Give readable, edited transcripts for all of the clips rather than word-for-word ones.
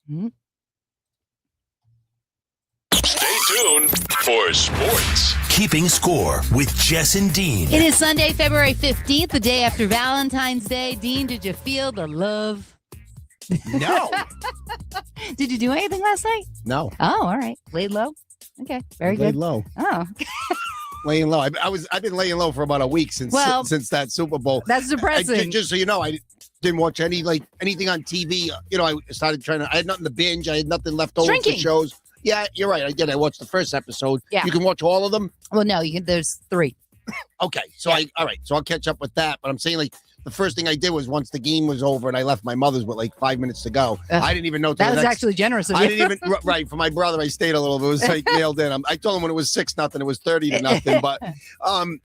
Mm-hmm. Stay tuned for sports. Keeping Score with Jess and Dean. It is Sunday, February 15th, the day after Valentine's Day. Dean, did you feel the love? No. Did you do anything last night? No. Oh, all right. Laid low? Okay, very Laid good. low. Oh, Laying low. I've been laying low for about a week since that Super Bowl. that's depressing. Just so you know, I didn't watch anything on TV. You know, I started I had nothing to binge. I had nothing left over for shows. Yeah, you're right. I did. I watched the first episode. Yeah. You can watch all of them? Well, no, there's 3. Okay. So all right. So I'll catch up with that. But I'm saying the first thing I did was once the game was over and I left my mother's with 5 minutes to go. I didn't even know. That was actually generous of you. I didn't even, right. For my brother, I stayed a little bit. It was nailed in. I told him when it was 6-0, it was 30-0. But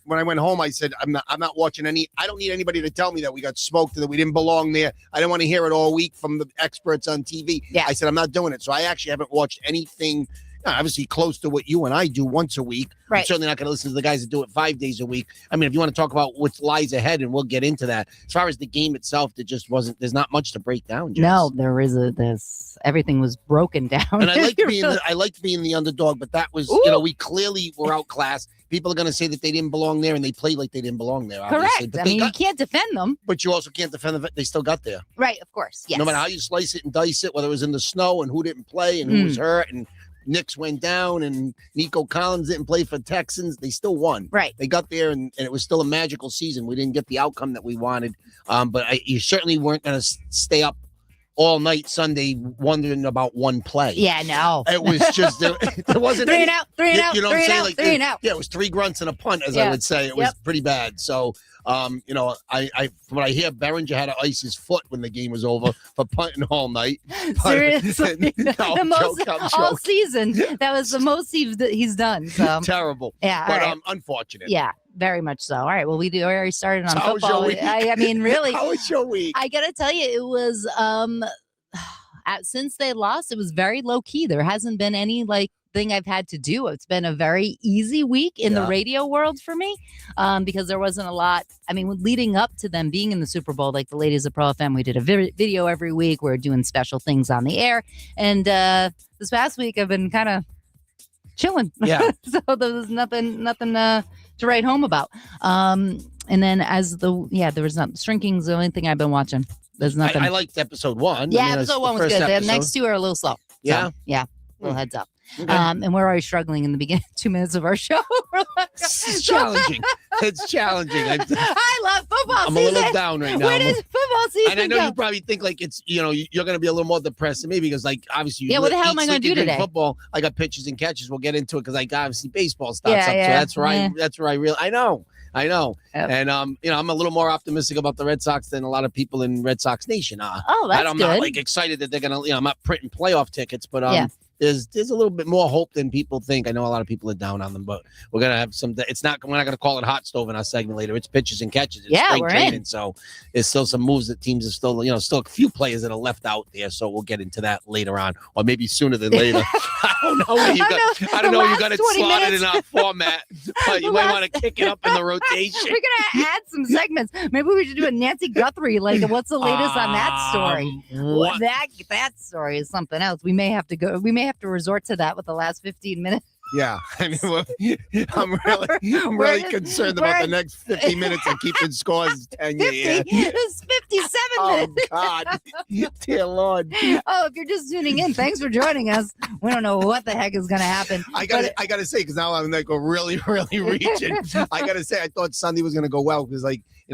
when I went home, I said, I'm not watching any. I don't need anybody to tell me that we got smoked, that we didn't belong there. I didn't want to hear it all week from the experts on TV. Yeah. I said, I'm not doing it. So I actually haven't watched anything. Obviously close to what you and I do once a week. Right. I'm certainly not going to listen to the guys that do it 5 days a week. I mean, if you want to talk about what lies ahead, and we'll get into that. As far as the game itself, there's not much to break down. Jess. No, everything was broken down. And I liked being the underdog, but that was, we clearly were outclassed. People are going to say that they didn't belong there, and they played like they didn't belong there. Obviously. Correct. You can't defend them. But you also can't defend them. They still got there. Right, of course. Yes. No matter how you slice it and dice it, whether it was in the snow and who didn't play and who was hurt and Knicks went down and Nico Collins didn't play for Texans, they still won. Right. They got there and it was still a magical season. We didn't get the outcome that we wanted. But you certainly weren't going to stay up all night Sunday wondering about one play. Yeah, no. It was just, there wasn't three and out. You know what I'm saying? Three and out. Yeah, it was 3 grunts and a punt, as I would say. It was pretty bad. So, I from what I hear, Behringer had to ice his foot when the game was over for punting all night. Seriously, the most all season. That was the most he's done. So terrible. Yeah, but unfortunate. Yeah, very much so. All right. Well, we already started on How football. I mean, really. How was your week? I gotta tell you, it was since they lost, it was very low key. There hasn't been any thing I've had to do. It's been a very easy week in the radio world for me, because there wasn't a lot. I mean, leading up to them being in the Super Bowl, like the ladies of Pro FM, we did a video every week. We're doing special things on the air, and this past week I've been kind of chilling. Yeah. So there was nothing to write home about. And then there was not shrinking's the only thing I've been watching. There's nothing. I liked episode 1. Yeah, episode 1 was good. The next 2 are a little slow. Yeah. So, yeah. Little heads up. Okay. And we're already struggling in the beginning 2 minutes of our show. It's challenging. It's challenging. I love football I'm season. a little down right now. Where does football season And I know go? you probably think it's, you're going to be a little more depressed than me because obviously what the hell am I going to do today? Football. I got pitches and catches. We'll get into it because obviously baseball starts up. Yeah. So that's where I really, I know. Yep. And I'm a little more optimistic about the Red Sox than a lot of people in Red Sox Nation are. Oh, that's I'm good. not excited that they're going to, I'm not printing playoff tickets, but there's a little bit more hope than people think. I know a lot of people are down on them, but we're going to have some, we're not going to call it hot stove in our segment later. It's pitches and catches. It's spring training. In. So there's still some moves that teams are still, still a few players that are left out there. So we'll get into that later on, or maybe sooner than later. I don't know. I don't know. You got it slotted in our format, but you might want to kick it up in the rotation. We're going to add some segments. Maybe we should do a Nancy Guthrie. What's the latest on that story? That story is something else. We may have to resort to that with the last 15 minutes. Yeah, I mean, I'm really concerned about the next 50 minutes of keeping scores. 50? It's 57 minutes. Oh, God. Dear Lord. Oh, if you're just tuning in, thanks for joining us. We don't know what the heck is going to happen. I got to say, because now I'm really, really reaching. I got to say, I thought Sunday was going to go well because,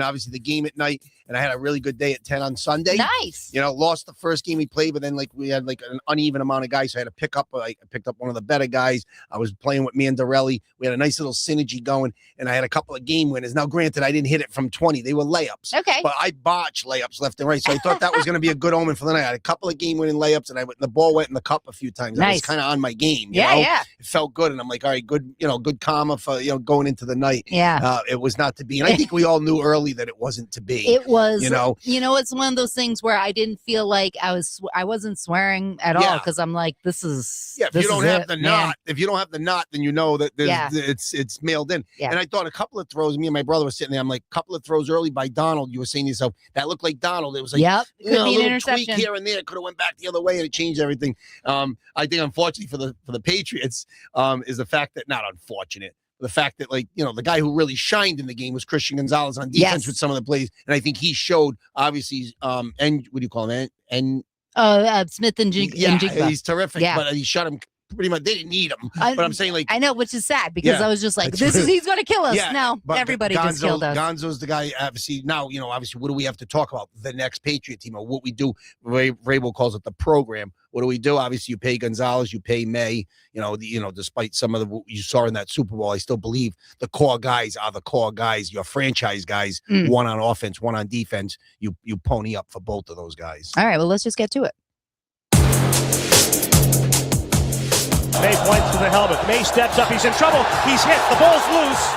obviously the game at night, and I had a really good day at 10 on Sunday. Nice. Lost the first game we played, but then we had an uneven amount of guys, so I had to pick up. I picked up one of the better guys. I was playing with Mandarelli. We had a nice little synergy going, and I had a couple of game winners. Now, granted, I didn't hit it from 20; they were layups. Okay. But I botched layups left and right, so I thought that was going to be a good omen for the night. I had a couple of game winning layups, and the ball went in the cup a few times. I was kind of on my game. You know? Yeah. It felt good, and I'm like, all right, good, good karma for going into the night. Yeah. It was not to be, and I think we all knew early clearly that it wasn't to be. It was, it's one of those things where I didn't feel like I wasn't swearing at all because I'm like, this is. Yeah, if this you don't is have it, the man. knot, then you know that it's mailed in. Yeah. And I thought a couple of throws, me and my brother were sitting there. I'm like, a couple of throws early by Donald. You were saying to yourself, that looked like Donald. It was like, yep, could be a little interception tweak here and there. Could have went back the other way and it changed everything. I think unfortunately for the Patriots is the fact that not unfortunate. The fact that, the guy who really shined in the game was Christian Gonzalez on defense with some of the plays. And I think he showed, obviously, and what do you call him? And Smith and Jigba. Yeah, he's terrific. Yeah. But he shut him pretty much. They didn't need him. But I'm saying, I know, which is sad because I was just like, he's going to kill us. Yeah, no, everybody just killed us. Gonzo's the guy, obviously. Now, obviously, what do we have to talk about? The next Patriot team, or what we do. Vrabel calls it the program. What do we do? Obviously, you pay Gonzalez, you pay May. Despite some of what you saw in that Super Bowl, I still believe the core guys are the core guys. Your franchise guys, one on offense, one on defense. You pony up for both of those guys. All right, well, let's just get to it. May points to the helmet. May steps up. He's in trouble. He's hit. The ball's loose.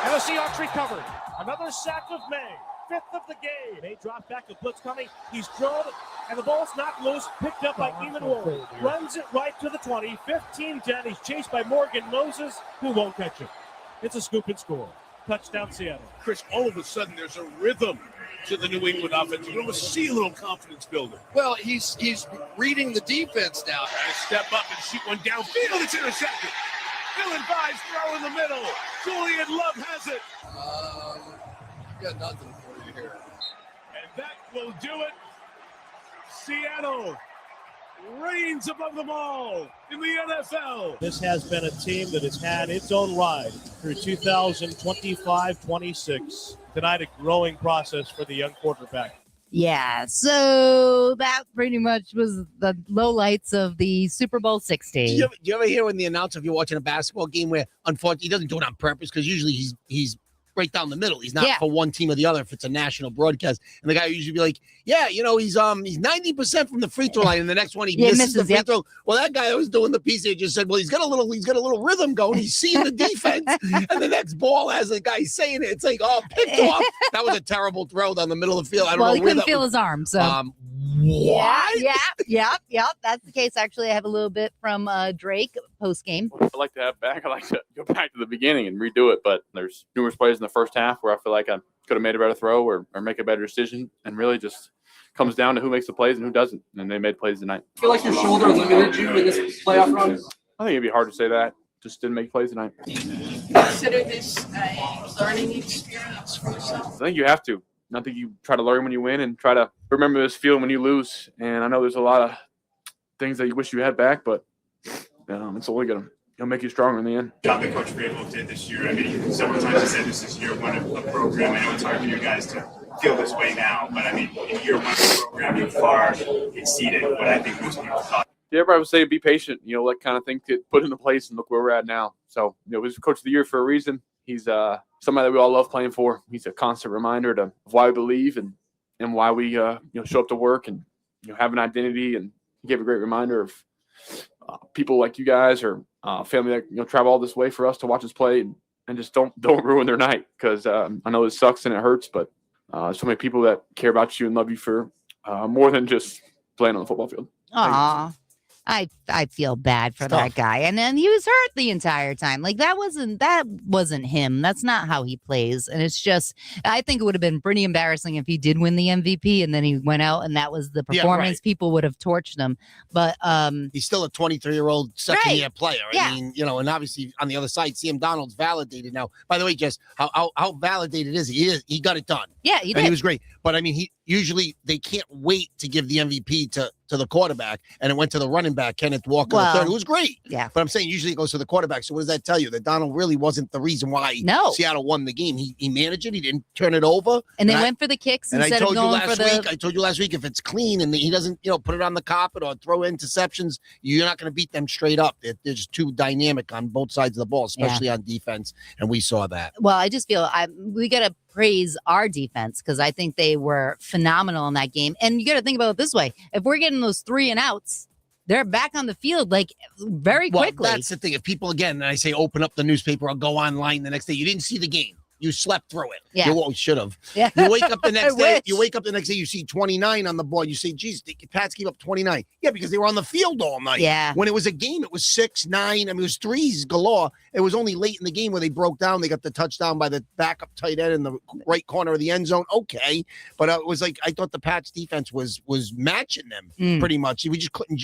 And the Seahawks recovered. Another sack of May. 5th of the game. May drops back to blitz coming. He's drilled, and the ball's knocked loose. Picked up by Eamon Ward. Runs it right to the 20. 15-10. He's chased by Morgan Moses, who won't catch it. It's a scoop and score. Touchdown, Seattle. Chris, all of a sudden, there's a rhythm to the New England offense. You almost see a little confidence building. Well, he's reading the defense now. Trying to step up and shoot one downfield. It's intercepted. Dylan Vise throw in the middle. Julian Love has it. Got nothing for you here. And that will do it. Seattle reigns above them all in the NFL. This has been a team that has had its own ride through 2025-26. Tonight, a growing process for the young quarterback. Yeah, so that pretty much was the lowlights of the Super Bowl 60. Do you ever hear when the announcer, if you're watching a basketball game, where unfortunately he doesn't do it on purpose because usually he's right down the middle. He's not for one team or the other if it's a national broadcast. And the guy usually be like, he's 90% from the free throw line, and the next one he misses the free throw. Well, that guy that was doing the piece there just said, well, he's got a little rhythm going. He's seeing the defense, and the next ball has a guy saying it. It's like, picked off. That was a terrible throw down the middle of the field. I don't know. Well, he couldn't feel his arm, so. What? Yeah. That's the case. Actually, I have a little bit from Drake post game. I'd like to have back. I like to go back to the beginning and redo it, but there's numerous plays in the first half where I feel like I could have made a better throw or make a better decision, and really just comes down to who makes the plays and who doesn't, and they made plays tonight. I feel like your shoulder limited you in this playoff run? I think it'd be hard to say that. Just didn't make plays tonight. Consider this a learning experience for yourself? I think you have to. I think you try to learn when you win and try to remember this feeling when you lose. And I know there's a lot of things that you wish you had back, but it's only going to make you stronger in the end. Job that Coach Vrabel did this year. I mean, several times he said this is year one of a program. I know it's hard for you guys to feel this way now, but I mean, in year one of the program, you far exceeded what I think most people thought. Yeah, everybody would say be patient, let kind of things get put into place, and look where we're at now. So, he was Coach of the Year for a reason. He's somebody that we all love playing for. He's a constant reminder of why we believe and why we show up to work and have an identity. And he gave a great reminder of people like you guys or family that travel all this way for us to watch us play and just don't ruin their night, because I know this sucks and it hurts, but so many people that care about you and love you for more than just playing on the football field. Aw. I feel bad for that guy. And then he was hurt the entire time. Like that wasn't him. That's not how he plays. And it's just, I think it would have been pretty embarrassing if he did win the MVP and then he went out and that was the performance. Yeah, right. People would have torched him. But he's still a 23-year-old second-year player. Yeah. I mean, and obviously on the other side, Sam Donald's validated now. By the way, Jess, how validated is he? He got it done. Yeah, he did. And he was great. But I mean, they can't wait to give the MVP to the quarterback, and it went to the running back, Kenneth Walker, the third, who was great. Yeah. But I'm saying usually it goes to the quarterback. So what does that tell you? That Donald really wasn't the reason why Seattle won the game. He managed it. He didn't turn it over. And they went for the kicks instead of going for the... I told you last week, if it's clean and he doesn't, put it on the carpet or throw interceptions, you're not going to beat them straight up. They're just too dynamic on both sides of the ball, especially on defense. And we saw that. Well, I just feel we got to praise our defense because I think they were phenomenal in that game. And you got to think about it this way. If we're getting those 3 and outs, they're back on the field like very quickly. That's the thing. If people, again, and I say open up the newspaper or go online the next day, you didn't see the game. You slept through it. Yeah. You should have. Yeah. You wake up the next day. wish. You wake up the next day. You see 29 on the board. You say, "Geez, the Pats gave up 29." Yeah, because they were on the field all night. Yeah. When it was a game, it was 6, 9. I mean, it was threes galore. It was only late in the game where they broke down. They got the touchdown by the backup tight end in the right corner of the end zone. Okay, but it was like I thought the Pats defense was matching them pretty much.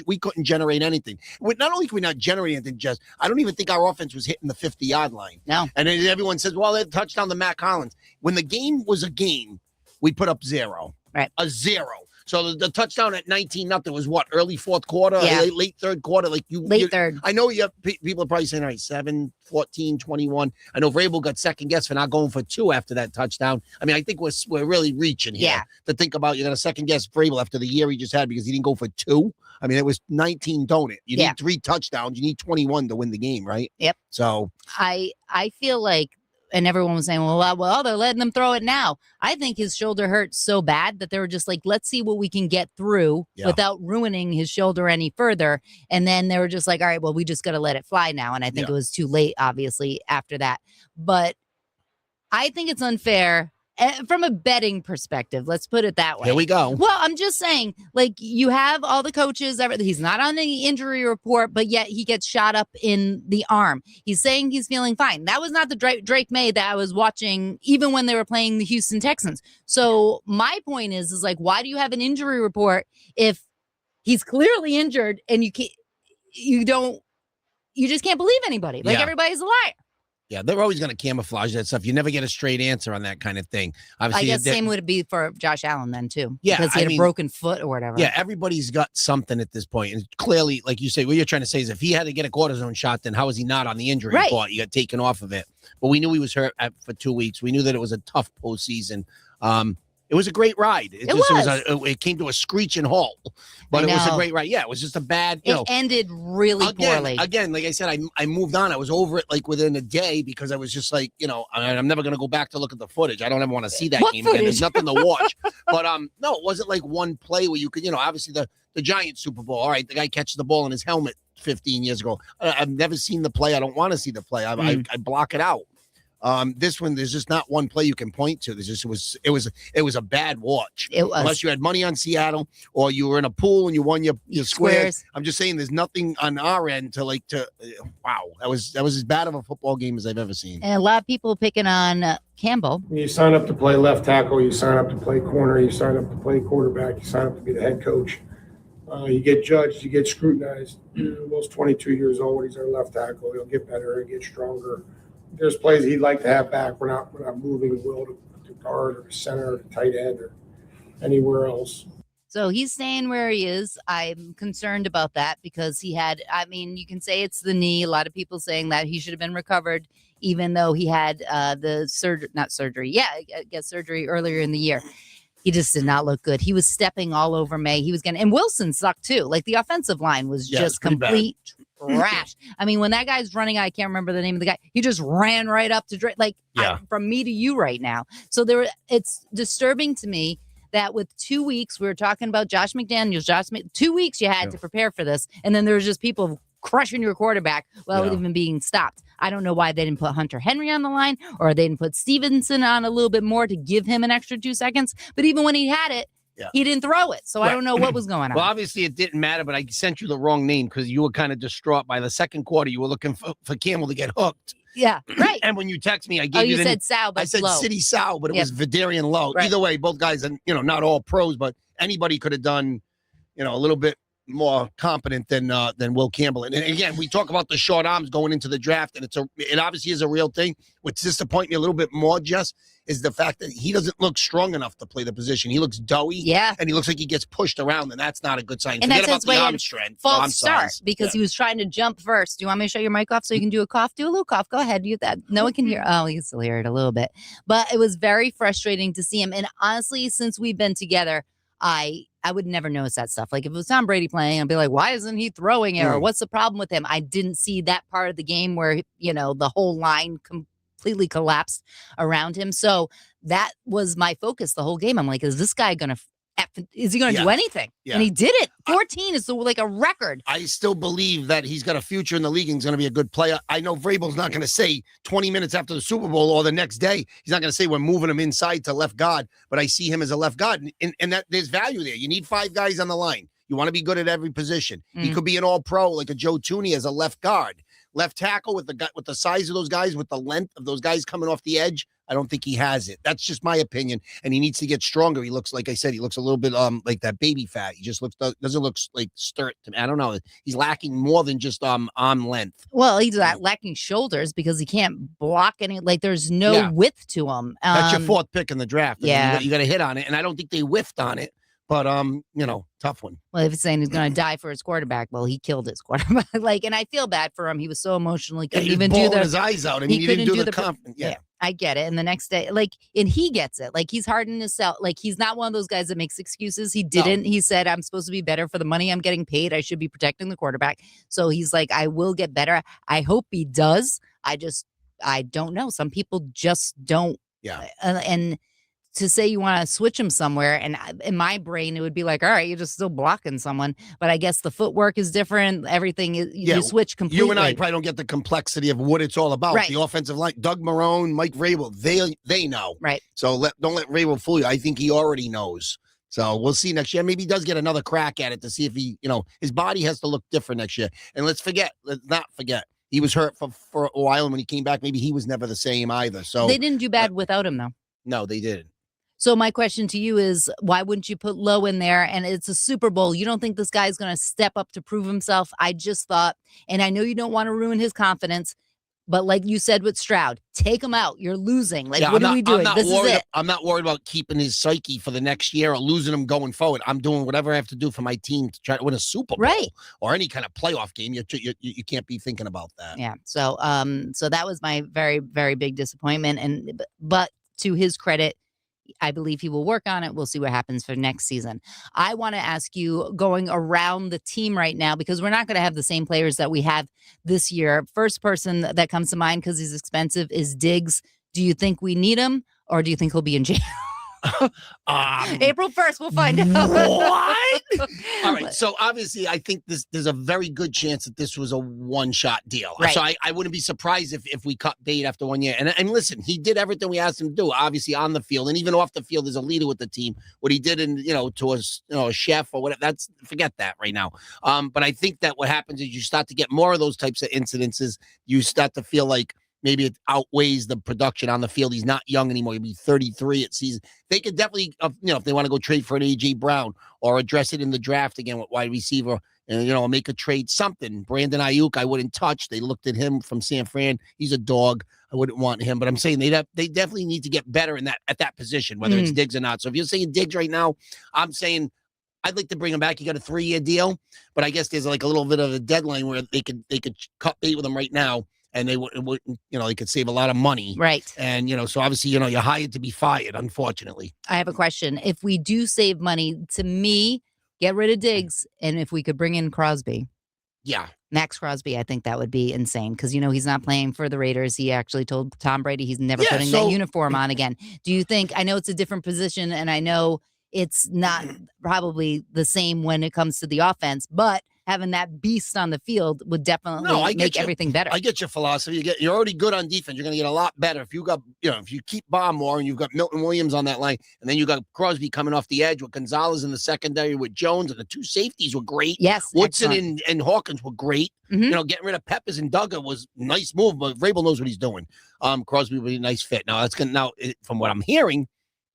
We couldn't generate anything. Not only could we not generate anything, just I don't even think our offense was hitting the 50-yard line. No. And then everyone says, "Well, they touchdown to Matt Collins." When the game was a game, we put up 0. Right. A 0. So the touchdown at 19-0 was what, early fourth quarter, late third quarter? Late third. I know people are probably saying, all right, 7, 14, 21. I know Vrabel got second guess for not going for 2 after that touchdown. I mean, I think we're really reaching here to think about you're going to second guess Vrabel after the year he just had because he didn't go for 2. I mean, it was 19, don't it? You need 3 touchdowns. You need 21 to win the game, right? Yep. So I feel like, and everyone was saying, well, they're letting them throw it now. I think his shoulder hurt so bad that they were just like, let's see what we can get through without ruining his shoulder any further. And then they were just like, all right, well, we just got to let it fly now. And I think it was too late, obviously, after that. But I think it's unfair from a betting perspective. Let's put it that way. Here we go. Well, I'm just saying, like, you have all the coaches, everything. He's not on the injury report, but yet he gets shot up in the arm. He's saying he's feeling fine. That was not the Drake May that I was watching, even when they were playing the Houston Texans. So my point is like, why do you have an injury report if he's clearly injured and you just can't believe anybody? Like everybody's a liar. Yeah, they're always going to camouflage that stuff. You never get a straight answer on that kind of thing. Obviously, I guess same would it be for Josh Allen then, too. Yeah, because he had a broken foot or whatever. Yeah, everybody's got something at this point. And clearly, like you say, what you're trying to say is if he had to get a cortisone shot, then how is he not on the injury report? He got taken off of it. But we knew he was hurt for 2 weeks. We knew that it was a tough postseason. It was a great ride. It came to a screeching halt, but it was a great ride. Yeah, it was just a bad, it ended really poorly. Again, like I said, I moved on. I was over it like within a day because I was just like, I'm never going to go back to look at the footage. I don't ever want to see that game again. There's nothing to watch. But no, it wasn't like one play where you could, obviously the Giants Super Bowl. All right, the guy catches the ball in his helmet 15 years ago. I've never seen the play. I don't want to see the play. I block it out. This one, there's just not one play you can point to. It was a bad watch. It was. Unless you had money on Seattle or you were in a pool and you won your squares. I'm just saying there's nothing on our end wow. That was as bad of a football game as I've ever seen. And a lot of people picking on Campbell. You sign up to play left tackle, you sign up to play corner, you sign up to play quarterback, you sign up to be the head coach. You get judged, you get scrutinized. Will's 22 years old. He's our left tackle. He'll get better and get stronger. There's plays he'd like to have back. We're not moving Will to guard or to center or to tight end or anywhere else. So he's staying where he is. I'm concerned about that because you can say it's the knee. A lot of people saying that he should have been recovered, even though he had surgery earlier in the year. He just did not look good. He was stepping all over May. And Wilson sucked too. Like the offensive line was just complete trash. I mean, when that guy's running, I can't remember the name of the guy. He just ran right up to Drake, from me to you right now. So it's disturbing to me that with 2 weeks, we were talking about Josh McDaniels. 2 weeks you had to prepare for this, and then there was just people crushing your quarterback without even being stopped. I don't know why they didn't put Hunter Henry on the line or they didn't put Stevenson on a little bit more to give him an extra 2 seconds. But even when he had it, he didn't throw it. So I don't know what was going on. Well, obviously it didn't matter, but I sent you the wrong name because you were kind of distraught by the second quarter. You were looking for Campbell to get hooked. Yeah, right. And when you text me, I gave you said Sal, but I said Lowe. City Sal, but it was Vidarian Lowe. Right. Either way, both guys, and not all pros, but anybody could have done, a little bit more competent than Will Campbell. And again, we talk about the short arms going into the draft, and it obviously is a real thing. What's disappointing me a little bit more, Jess, is the fact that he doesn't look strong enough to play the position. He looks doughy, and he looks like he gets pushed around, and that's not a good sign. And Forget that's about his the way arm strength, false start because he was trying to jump first. Do you want me to show your mic off so you can do a cough? Do a little cough. Go ahead. Do that. No one can hear. Oh, you can still hear it a little bit, but it was very frustrating to see him. And honestly, since we've been together, I would never notice that stuff. Like if it was Tom Brady playing, I'd be like, why isn't he throwing it? Or what's the problem with him? I didn't see that part of the game where, the whole line completely collapsed around him. So that was my focus the whole game. I'm like, is this guy going to is he going to do anything? Yeah. And he did it. 14 is like a record. I still believe that he's got a future in the league and he's going to be a good player. I know Vrabel's not going to say 20 minutes after the Super Bowl or the next day, he's not going to say we're moving him inside to left guard, but I see him as a left guard, and that there's value there. You need 5 guys on the line. You want to be good at every position. He could be an all-pro like a Joe Tooney as a left guard. Left tackle with the size of those guys, with the length of those guys coming off the edge, I don't think he has it. That's just my opinion. And he needs to get stronger. He looks, like I said, he looks a little bit like that baby fat. He just doesn't look like sturt to me. I don't know. He's lacking more than just arm length. Well, he's lacking shoulders because he can't block any. Like there's no width to him. That's your 4th pick in the draft. Yeah, you got to hit on it, and I don't think they whiffed on it. But tough one. Well, if it's saying he's going to die for his quarterback, well, he killed his quarterback. And I feel bad for him. He was so emotional. He couldn't even do his eyes out. I mean, he didn't do the confidence. Yeah, I get it. And the next day, and he gets it. He's hardened himself. He's not one of those guys that makes excuses. He didn't. No. He said, "I'm supposed to be better for the money I'm getting paid. I should be protecting the quarterback." So he's like, "I will get better." I hope he does. I don't know. Some people just don't. Yeah. And to say you want to switch him somewhere, and in my brain it would be like, all right, you're just still blocking someone, but I guess the footwork is different. Everything is you switch completely. You and I probably don't get the complexity of what it's all about. Right. The offensive line, Doug Marrone, Mike Vrabel, they know. Right. So don't let Vrabel fool you. I think he already knows. So we'll see next year. Maybe he does get another crack at it to see if he, his body has to look different next year. And let's not forget. He was hurt for a while, and when he came back, maybe he was never the same either. So they didn't do bad without him, though. No, they didn't. So my question to you is, why wouldn't you put Lowe in there? And it's a Super Bowl. You don't think this guy's going to step up to prove himself? I just thought, and I know you don't want to ruin his confidence, but like you said with Stroud, take him out. You're losing. What are we doing? This is it. I'm not worried about keeping his psyche for the next year or losing him going forward. I'm doing whatever I have to do for my team to try to win a Super Bowl or any kind of playoff game. You can't be thinking about that. Yeah. So that was my very, very big disappointment. But to his credit, I believe he will work on it. We'll see what happens for next season. I want to ask you, going around the team right now, because we're not going to have the same players that we have this year. First person that comes to mind, because he's expensive, is Diggs. Do you think we need him, or do you think he'll be in jail? April 1st, we'll find out. What? All right. So obviously, I think there's a very good chance that this was a one-shot deal. Right. So I wouldn't be surprised if we cut bait after 1 year. And listen, he did everything we asked him to do. Obviously, on the field and even off the field as a leader with the team. What he did to a chef or whatever. Forget that right now. But I think that what happens is you start to get more of those types of incidences. You start to feel like maybe it outweighs the production on the field. He's not young anymore. He'll be 33 at season. They could definitely, if they want to go trade for an A.J. Brown or address it in the draft again with wide receiver and, make a trade, something. Brandon Ayuk, I wouldn't touch. They looked at him from San Fran. He's a dog. I wouldn't want him. But I'm saying they definitely need to get better at that position, whether it's Diggs or not. So if you're saying Diggs right now, I'm saying I'd like to bring him back. He got a 3-year deal, but I guess there's like a little bit of a deadline where they could cut bait with him right now. And they wouldn't, they could save a lot of money. Right. And, so obviously, you're hired to be fired, unfortunately. I have a question. If we do save money, to me, get rid of Diggs. And if we could bring in Crosby. Yeah. Max Crosby, I think that would be insane because, he's not playing for the Raiders. He actually told Tom Brady he's never putting that uniform on again. Do you think, I know it's a different position and I know it's not probably the same when it comes to the offense, but having that beast on the field would definitely make everything better. I get your philosophy. You're already good on defense. You're going to get a lot better if you got, if you keep Barmore and you've got Milton Williams on that line, and then you got Crosby coming off the edge with Gonzalez in the secondary with Jones, and the 2 safeties were great. Yes, Woodson and Hawkins were great. Getting rid of Peppers and Duggar was a nice move, but Vrabel knows what he's doing. Crosby would be a nice fit. Now from what I'm hearing,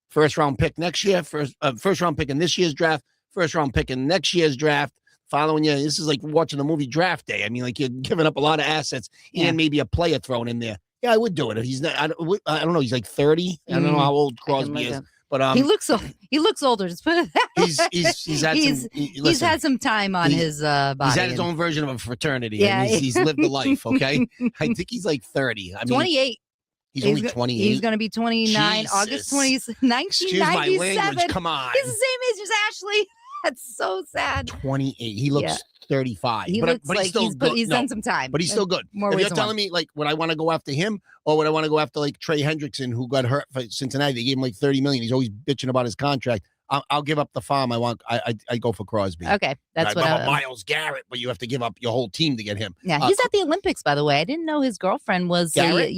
first round pick next year, first round pick in this year's draft, first round pick in next year's draft. Following you, this is like watching the movie Draft Day. I mean, like you're giving up a lot of assets and maybe a player thrown in there. Yeah, I would do it. If he's not, I don't know. He's like 30. I don't know how old Crosby is, but he looks older. Just put it that way. He's had some time on his body. He's had his own version of a fraternity. Yeah, he's lived the life. Okay, I think he's like 30. I mean, 28. He's only 28. He's going to be 29. Jesus. August 20, 1997. Excuse my language. Come on. He's the same age as Ashley. That's so sad. 28. He looks 35. He looks like he's done some time. But he's still good. If you're telling me, like, would I want to go after him or would I want to go after, like, Trey Hendrickson, who got hurt for Cincinnati? They gave him, like, $30 million. He's always bitching about his contract. I'll give up the farm. I go for Crosby. Okay, that's what Miles Garrett, but you have to give up your whole team to get him. Yeah, he's at the Olympics, by the way. I didn't know his girlfriend was. Garrett?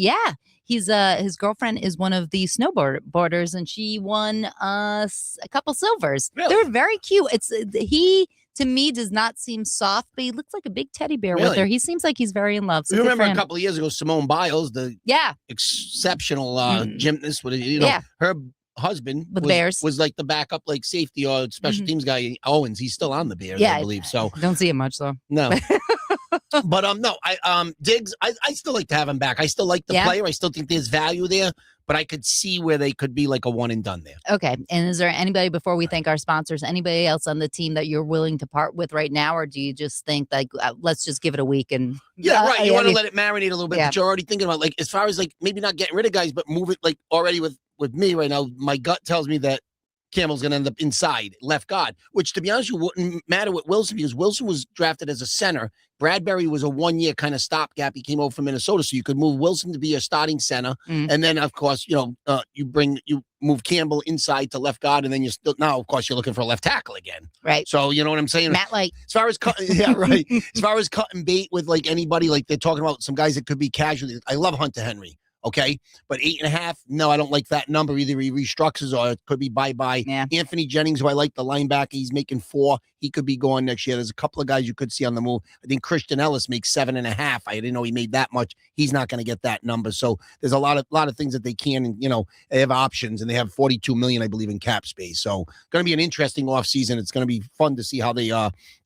He's his girlfriend is one of the snowboarders, and she won a couple silvers. Really? They're very cute. He to me does not seem soft, but he looks like a big teddy bear with her. He seems like he's very in love. So you remember a couple of years ago, Simone Biles, the exceptional gymnast, her husband was like the backup, like safety or special teams guy. Owens, he's still on the Bears, I believe. So don't see him much though. No. But no, Diggs, I still like to have him back. I still like the player. I still think there's value there, but I could see where they could be like a one and done there. Okay. And is there anybody, before we thank our sponsors, anybody else on the team that you're willing to part with right now? Or do you just think like, let's just give it a week and you want to let it marinate a little bit, but you're already thinking about like, as far as like maybe not getting rid of guys, but move it like already with me right now. My gut tells me that Campbell's going to end up inside left guard, which to be honest, you wouldn't matter with Wilson because Wilson was drafted as a center. Bradbury was a 1 year kind of stopgap. He came over from Minnesota, so you could move Wilson to be a starting center, and then of course you move Campbell inside to left guard, and then now of course you're looking for a left tackle again, right? So you know what I'm saying. Matt Light. As far as as far as cutting bait with like anybody, like they're talking about some guys that could be casualties. I love Hunter Henry. Okay, but 8.5, no, I don't like that number. Either he restructures or it could be bye-bye. Yeah. Anthony Jennings, who I like the linebacker, he's making 4. He could be going next year. There's a couple of guys you could see on the move. I think Christian Ellis makes 7.5. I didn't know he made that much. He's not going to get that number. So there's a lot of things that they can, and they have options, and they have $42 million, I believe, in cap space. So going to be an interesting offseason. It's going to be fun to see how they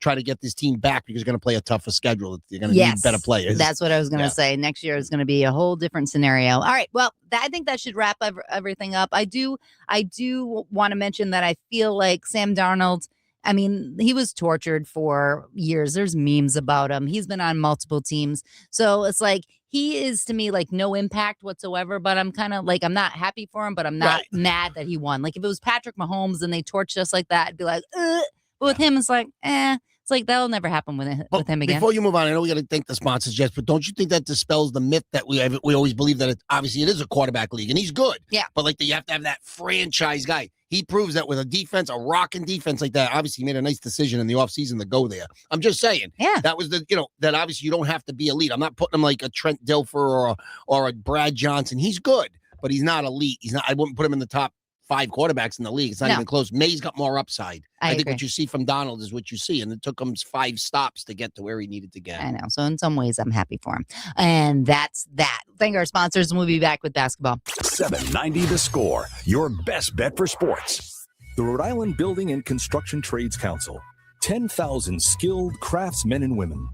try to get this team back because they're going to play a tougher schedule. They're going to need better players. That's what I was going to say. Next year is going to be a whole different scenario. All right. Well, I think that should wrap everything up. I do want to mention that I feel like Sam Darnold, I mean, he was tortured for years. There's memes about him. He's been on multiple teams. So it's like he is to me like no impact whatsoever, but I'm kind of like, I'm not happy for him, but I'm not mad that he won. Like if it was Patrick Mahomes and they torched us like that, I'd be like, But with him, it's like, It's like that'll never happen with him again. Before you move on, I know we got to thank the sponsors, Jess, but don't you think that dispels the myth that we always believe that obviously it is a quarterback league and he's good. Yeah. But like you have to have that franchise guy. He proves that with a defense, a rocking defense like that. Obviously, he made a nice decision in the offseason to go there. I'm just saying. Yeah. That was that obviously you don't have to be elite. I'm not putting him like a Trent Dilfer or a Brad Johnson. He's good, but he's not elite. I wouldn't put him in the top 5 quarterbacks in the league. It's not even close. May's got more upside. I think what you see from Donald is what you see, and it took him 5 stops to get to where he needed to get. I know. So in some ways, I'm happy for him. And that's that. Thank our sponsors, and we'll be back with basketball. 790 The Score, your best bet for sports. The Rhode Island Building and Construction Trades Council. 10,000 skilled craftsmen and women.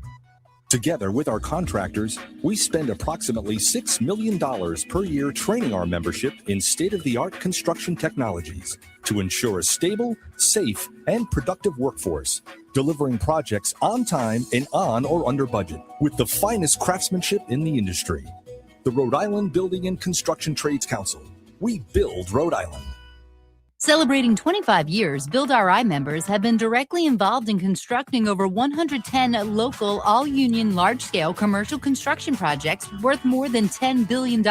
Together with our contractors, we spend approximately $6 million per year training our membership in state-of-the-art construction technologies to ensure a stable, safe, and productive workforce, delivering projects on time and on or under budget with the finest craftsmanship in the industry. The Rhode Island Building and Construction Trades Council. We build Rhode Island. Celebrating 25 years, Build RI members have been directly involved in constructing over 110 local, all-union, large-scale commercial construction projects worth more than $10 billion,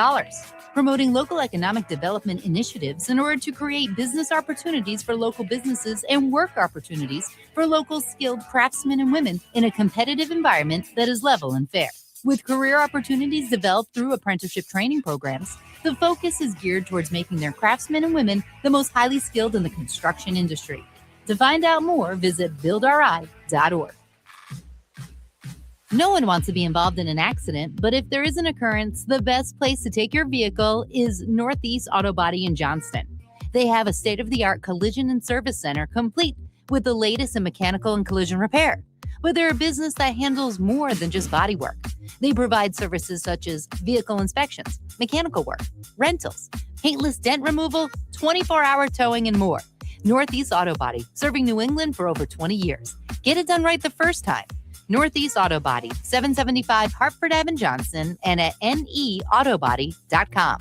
promoting local economic development initiatives in order to create business opportunities for local businesses and work opportunities for local skilled craftsmen and women in a competitive environment that is level and fair. With career opportunities developed through apprenticeship training programs, the focus is geared towards making their craftsmen and women the most highly skilled in the construction industry. To find out more, visit buildri.org. No one wants to be involved in an accident, but if there is an occurrence, the best place to take your vehicle is Northeast Auto Body in Johnston. They have a state-of-the-art collision and service center complete with the latest in mechanical and collision repair. But they're a business that handles more than just body work. They provide services such as vehicle inspections, mechanical work, rentals, paintless dent removal, 24-hour towing, and more. Northeast Auto Body, serving New England for over 20 years. Get it done right the first time. Northeast Auto Body, 775 Hartford Ave, Johnson, and at neautobody.com.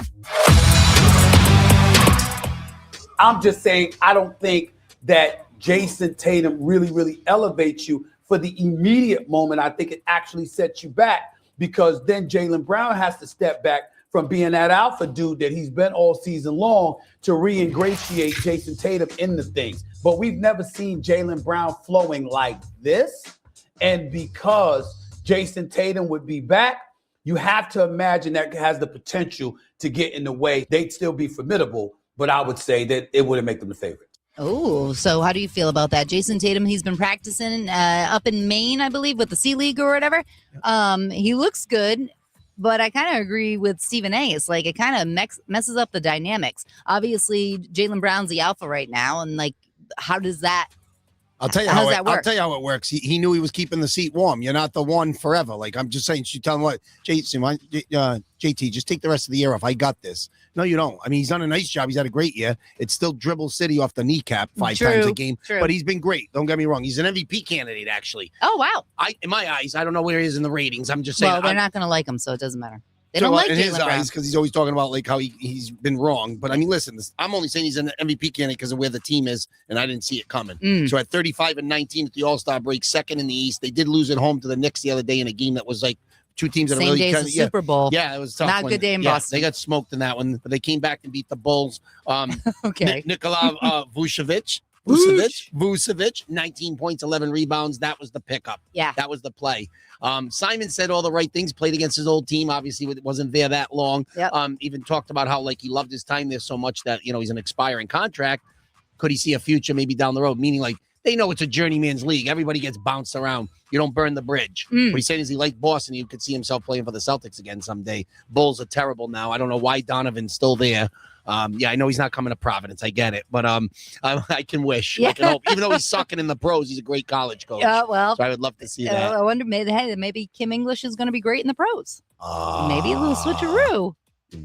I'm just saying, I don't think that Jason Tatum really elevates you. For the immediate moment, I think it actually sets you back because then Jaylen Brown has to step back from being that alpha dude that he's been all season long to re-ingratiate Jason Tatum in the things. But we've never seen Jaylen Brown flowing like this. And because Jason Tatum would be back, you have to imagine that has the potential to get in the way. They'd still be formidable, but I would say that it wouldn't make them the favorite. Oh, so how do you feel about that? Jason Tatum, he's been practicing up in Maine, I believe, with the C League or whatever. He looks good, but I kind of agree with Stephen A. It's like it kind of messes up the dynamics. Obviously, Jaylen Brown's the alpha right now, and like, how does that? I'll tell you how it works. He knew he was keeping the seat warm. You're not the one forever. Like I'm just saying, you tell him what, JT, just take the rest of the year off. I got this. No, you don't. I mean, he's done a nice job. He's had a great year. It's still dribble city off the kneecap 5 times a game, but he's been great. Don't get me wrong. He's an MVP candidate, actually. Oh, wow. In my eyes, I don't know where he is in the ratings. I'm just saying. Well, they're not going to like him, so it doesn't matter. They don't like in his Jaylen Brown. eyes, because he's always talking about like how he's been wrong. But I mean, listen, I'm only saying he's an MVP candidate because of where the team is, and I didn't see it coming. So at 35-19 at the All-Star break, second in the East, they did lose at home to the Knicks the other day in a game that was like two teams that Same are really day as the Super Bowl. Yeah, it was tough. Not a good day in Boston. They got smoked in that one, but they came back and beat the Bulls. Okay. Nikola Vucevic, 19 points, 11 rebounds. That was the pickup. Yeah. That was the play. Simon said all the right things, played against his old team. Obviously, wasn't there that long. Yep. Even talked about how like he loved his time there so much that, he's an expiring contract. Could he see a future maybe down the road? Meaning like they know it's a journeyman's league. Everybody gets bounced around. You don't burn the bridge. What he's saying is he liked Boston. He could see himself playing for the Celtics again someday. Bulls are terrible now. I don't know why Donovan's still there. I know he's not coming to Providence. I get it. But I can wish. I can hope. Even though he's sucking in the pros, he's a great college coach. Yeah, well. So I would love to see that. I wonder, maybe Kim English is going to be great in the pros. Maybe a little switcheroo.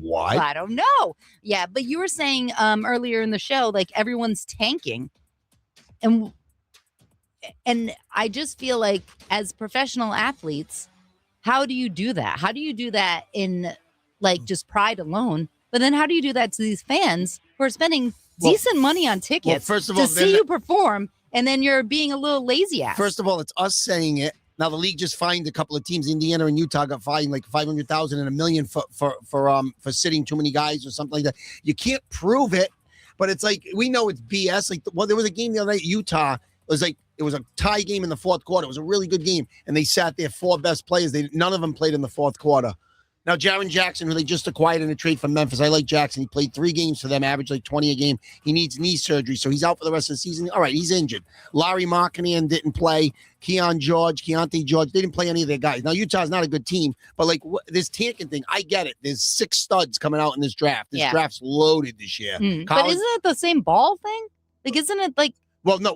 What? I don't know. Yeah, but you were saying earlier in the show, like everyone's tanking. And I just feel like as professional athletes, how do you do that? How do you do that in like just pride alone? But then how do you do that to these fans who are spending decent money on tickets first of all, to see you perform, and then you're being a little lazy ass? First of all, it's us saying it. Now the league just fined a couple of teams. Indiana and Utah got fined like $500,000 and $1 million for sitting too many guys or something like that. You can't prove it, but it's like we know it's BS. Like, there was a game the other night, Utah. It was a tie game in the fourth quarter. It was a really good game, and they sat there 4 best players. None of them played in the fourth quarter. Now, Jaren Jackson, who they just acquired in a trade from Memphis, I like Jackson. He played 3 games for them, averaged like 20 a game. He needs knee surgery, so he's out for the rest of the season. All right, he's injured. Larry Markkinen didn't play. Keontae George, they didn't play any of their guys. Now, Utah's not a good team, but like this tanking thing, I get it. There's 6 studs coming out in this draft. This draft's loaded this year. But isn't it the same ball thing? Like, isn't it like? Well, no,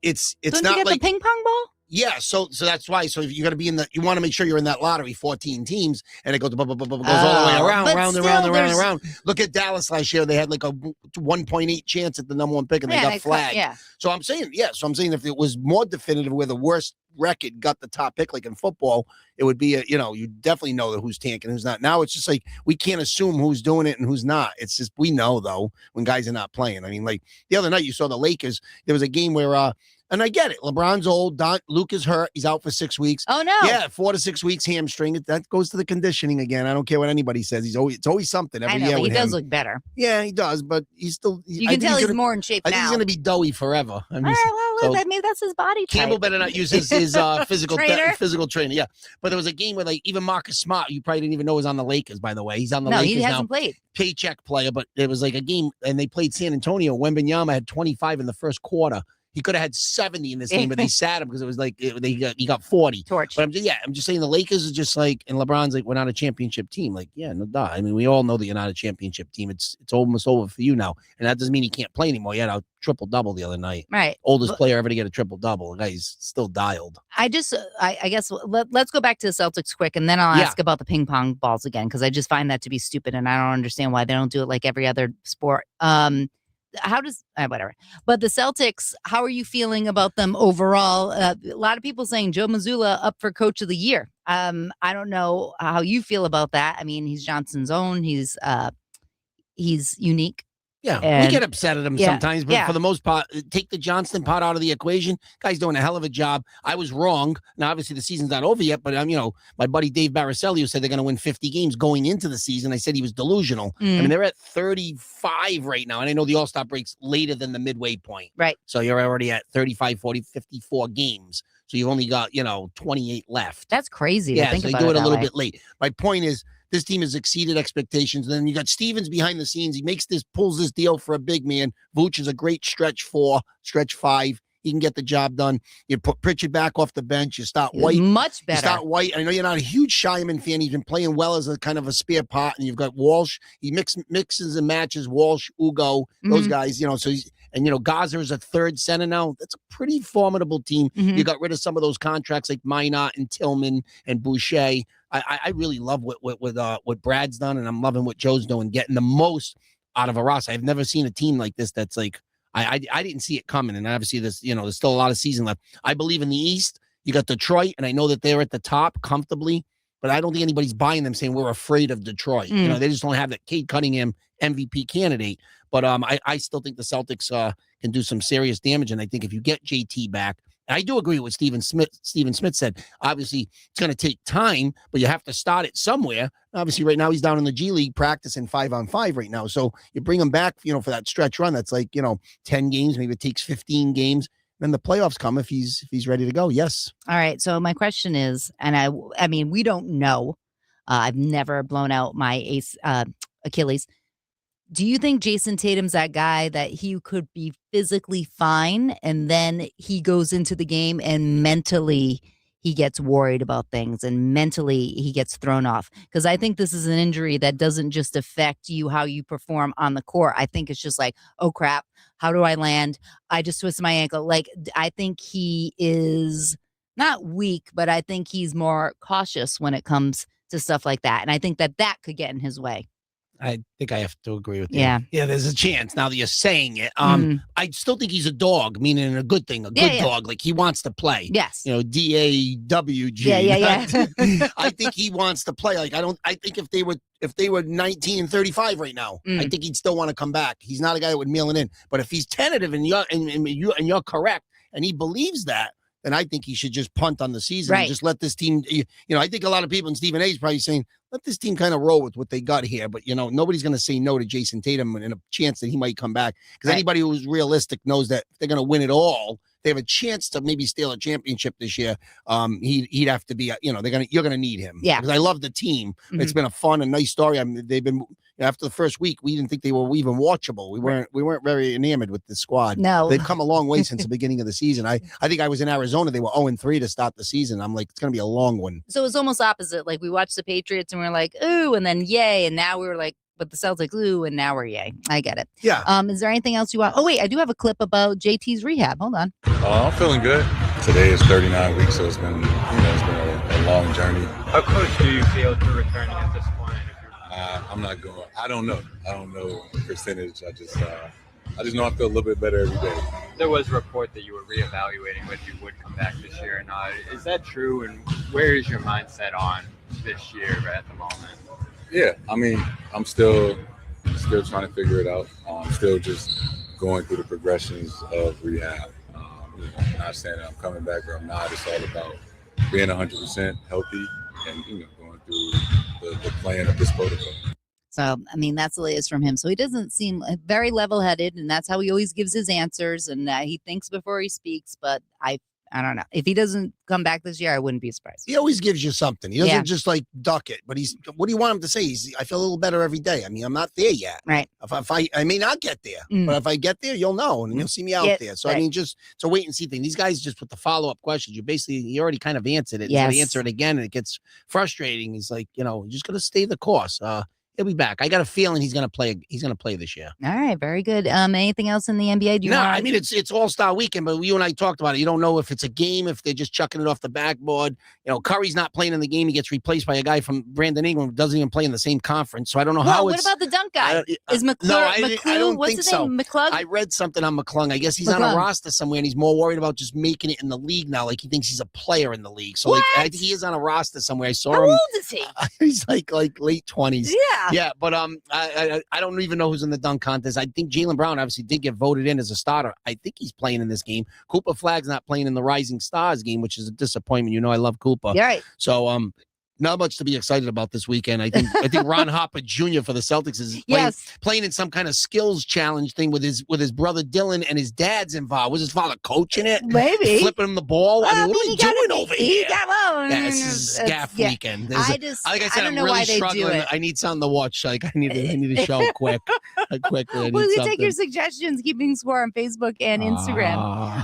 it's don't not you get like the ping pong ball. Yeah, so that's why. So if you got to be you want to make sure you're in that lottery, 14 teams, and it goes all the way around, round and round and round and round. Look at Dallas last year; they had like a 1.8 chance at the number 1 pick, and they got flagged. So I'm saying, if it was more definitive, where the worst record got the top pick, like in football, it would be you definitely know who's tanking, who's not. Now it's just like we can't assume who's doing it and who's not. It's just we know though when guys are not playing. I mean, like the other night you saw the Lakers. There was a game where and I get it. LeBron's old. Luke is hurt. He's out for 6 weeks. Oh, no. Yeah, 4 to 6 weeks hamstring. That goes to the conditioning again. I don't care what anybody says. It's always something every year but with he does look better. Yeah, he does, but he's still. You can tell he's more in shape now. I think he's going to be doughy forever. Maybe that's his body type. Campbell better not use his physical trainer. Yeah, but there was a game where like even Marcus Smart, you probably didn't even know was on the Lakers. By the way, he's on the Lakers now. No, he hasn't played. Paycheck player, but it was like a game, and they played San Antonio. Wembanyama had 25 in the first quarter. He could have had 70 in this game, but they sat him because it was like he got 40. Torch. But I'm just saying the Lakers are just like, and LeBron's like, we're not a championship team. Like, yeah, no duh. I mean, we all know that you're not a championship team. It's almost over for you now, and that doesn't mean he can't play anymore. He had a triple-double the other night. Right. Oldest player ever to get a triple-double. The guy's still dialed. I guess let's go back to the Celtics quick, and then I'll ask about the ping pong balls again, because I just find that to be stupid, and I don't understand why they don't do it like every other sport. Whatever. But the Celtics, how are you feeling about them overall? A lot of people saying Joe Mazzulla up for coach of the year. I don't know how you feel about that. I mean, he's Johnson's own. He's unique. Yeah, And- we get upset at him Yeah, sometimes, but yeah. for the most part, take the Johnston part out of the equation. Guy's doing a hell of a job. I was wrong. Now, obviously, the season's not over yet, but my buddy Dave Baricelli, who said they're going to win 50 games going into the season, I said he was delusional. I mean, they're at 35 right now, and I know the All-Star break's later than the midway point. Right. So you're already at 35, 40, 54 games. So you've only got, 28 left. That's crazy. Yeah, to think so they about do it a that little way. bit late. My point is, this team has exceeded expectations. And then you got Stevens behind the scenes. He pulls this deal for a big man. Vooch is a great stretch 4, stretch 5. He can get the job done. You put Pritchard back off the bench. You start White. Much better. You start White. I know you're not a huge Shireman fan. He's been playing well as a kind of a spare part. And you've got Walsh. He mixes and matches Walsh, Ugo, those guys, so he's, and Gaza is a third center now. That's a pretty formidable team. You got rid of some of those contracts like Minot and Tillman and Boucher. I really love what Brad's done, and I'm loving what Joe's doing, getting the most out of a roster. I've never seen a team like this that's like I didn't see it coming, and obviously there's still a lot of season left. I believe in the East. You got Detroit, and I know that they're at the top comfortably, but I don't think anybody's buying them saying we're afraid of Detroit. They just don't have that Cade Cunningham MVP candidate. But I still think the Celtics can do some serious damage, and I think if you get JT back. I do agree with Stephen Smith said. Obviously, it's going to take time, but you have to start it somewhere. Obviously, right now he's down in the G League practicing 5-on-5 right now. So you bring him back, for that stretch run. That's like 10 games. Maybe it takes 15 games. Then the playoffs come if he's ready to go. Yes. All right. So my question is, and I mean, we don't know. I've never blown out my Achilles. Do you think Jason Tatum's that guy that he could be physically fine and then he goes into the game and mentally he gets worried about things and mentally he gets thrown off? Because I think this is an injury that doesn't just affect you, how you perform on the court. I think it's just like, oh crap, how do I land? I just twisted my ankle. Like, I think he is not weak, but I think he's more cautious when it comes to stuff like that. And I think that could get in his way. I think I have to agree with you. Yeah. Yeah, there's a chance now that you're saying it. I still think he's a dog, meaning a good thing, dog. Like he wants to play. Yes. DAWG. Yeah. I think he wants to play. Like I think if they were 19 and 35 right now, I think he'd still want to come back. He's not a guy that would mail it in. But if he's tentative and you're correct and he believes that, then I think he should just punt on the season and just let this team, I think a lot of people in Stephen A is probably saying, let this team kind of roll with what they got here. But, nobody's going to say no to Jason Tatum and a chance that he might come back. Because anybody who's realistic knows that if they're going to win it all, they have a chance to maybe steal a championship this year. He'd have to be, you're going to need him. Yeah. Because I love the team. It's been a fun and nice story. I mean, they've been, after the first week, we didn't think they were even watchable. We weren't very enamored with the squad. No. They've come a long way since the beginning of the season. I think I was in Arizona. They were 0-3 to start the season. I'm like, it's going to be a long one. So it's almost opposite. Like we watched the Patriots and we're like, ooh, and then yay. And now we were like, but the Celtics, ooh, and now we're yay. I get it. Yeah. Is there anything else you want? Oh, wait, I do have a clip about JT's rehab. Hold on. I'm feeling good. Today is 39 weeks, so it's been, a long journey. How close do you feel to returning at this point? I'm not going. I don't know the percentage. I just know I feel a little bit better every day. There was a report that you were reevaluating whether you would come back this year or not. Is that true? And where is your mindset on this year at the moment? Yeah, I mean, I'm still trying to figure it out. I'm still just going through the progressions of rehab. I'm not saying that I'm coming back or I'm not. It's all about being 100% healthy and going through the plan of this protocol. So, I mean, that's the latest from him. So he doesn't seem very level-headed, and that's how he always gives his answers, and he thinks before he speaks, but I don't know. If he doesn't come back this year, I wouldn't be surprised. He always gives you something. He doesn't just like duck it, but what do you want him to say? I feel a little better every day. I mean, I'm not there yet. Right. If I may not get there, but if I get there, you'll know and you'll see me out there. So, right. I mean, just it's a wait and see thing. These guys just with the follow-up questions, you already kind of answered it. Yes. So answer it again and it gets frustrating. He's like, just going to stay the course. He'll be back. I got a feeling he's going to play. He's going to play this year. All right, very good. Anything else in the NBA? I mean it's All-Star weekend, but you and I talked about it. You don't know if it's a game, if they're just chucking it off the backboard. Curry's not playing in the game. He gets replaced by a guy from Brandon Ingram who doesn't even play in the same conference. So I don't know how. What about the dunk guy? Is McClung? No, I don't what's think his so. name? McClung? I read something on McClung. I guess he's on a roster somewhere, and he's more worried about just making it in the league now. Like he thinks he's a player in the league. So like I think he is on a roster somewhere. I saw him. How old is he? He's like late 20s. Yeah, but I don't even know who's in the dunk contest. I think Jaylen Brown obviously did get voted in as a starter. I think he's playing in this game. Cooper Flagg's not playing in the Rising Stars game, which is a disappointment. You know I love Cooper. You're right. So not much to be excited about this weekend. I think Ron Harper Jr. for the Celtics is playing in some kind of skills challenge thing with his brother Dylan, and his dad's involved. Was his father coaching it? Maybe flipping him the ball. I mean, what are we doing over here? Well, This is SCAF weekend. Like I said, I'm really struggling. I need something to watch. Like I need a show quick. Quickly. Well, you take your suggestions, keeping score on Facebook and Instagram.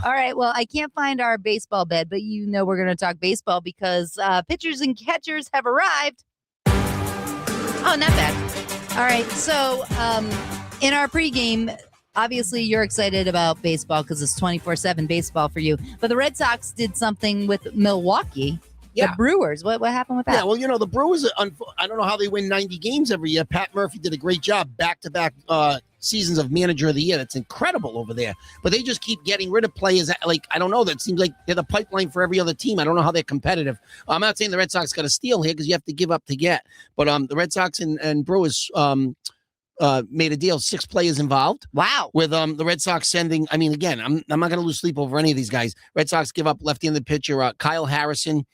All right. Well, I can't find our baseball bed, but you know we're going to talk baseball because pitchers and catchers have arrived. Oh, not bad. All right. So in our pregame, obviously you're excited about baseball because it's 24/7 baseball for you. But the Red Sox did something with Milwaukee. The Brewers. What happened with that? Yeah, well, you know, the Brewers, I don't know how they win 90 games every year. Pat Murphy did a great job, back-to-back seasons of Manager of the Year. That's incredible over there. But they just keep getting rid of players. Like, I don't know. That seems like they're the pipeline for every other team. I don't know how they're competitive. I'm not saying the Red Sox got to steal here because you have to give up to get. But the Red Sox and Brewers made a deal, 6 players involved. Wow. With the Red Sox sending, I mean, again, I'm not going to lose sleep over any of these guys. Red Sox give up left-handed pitcher Kyle Harrison,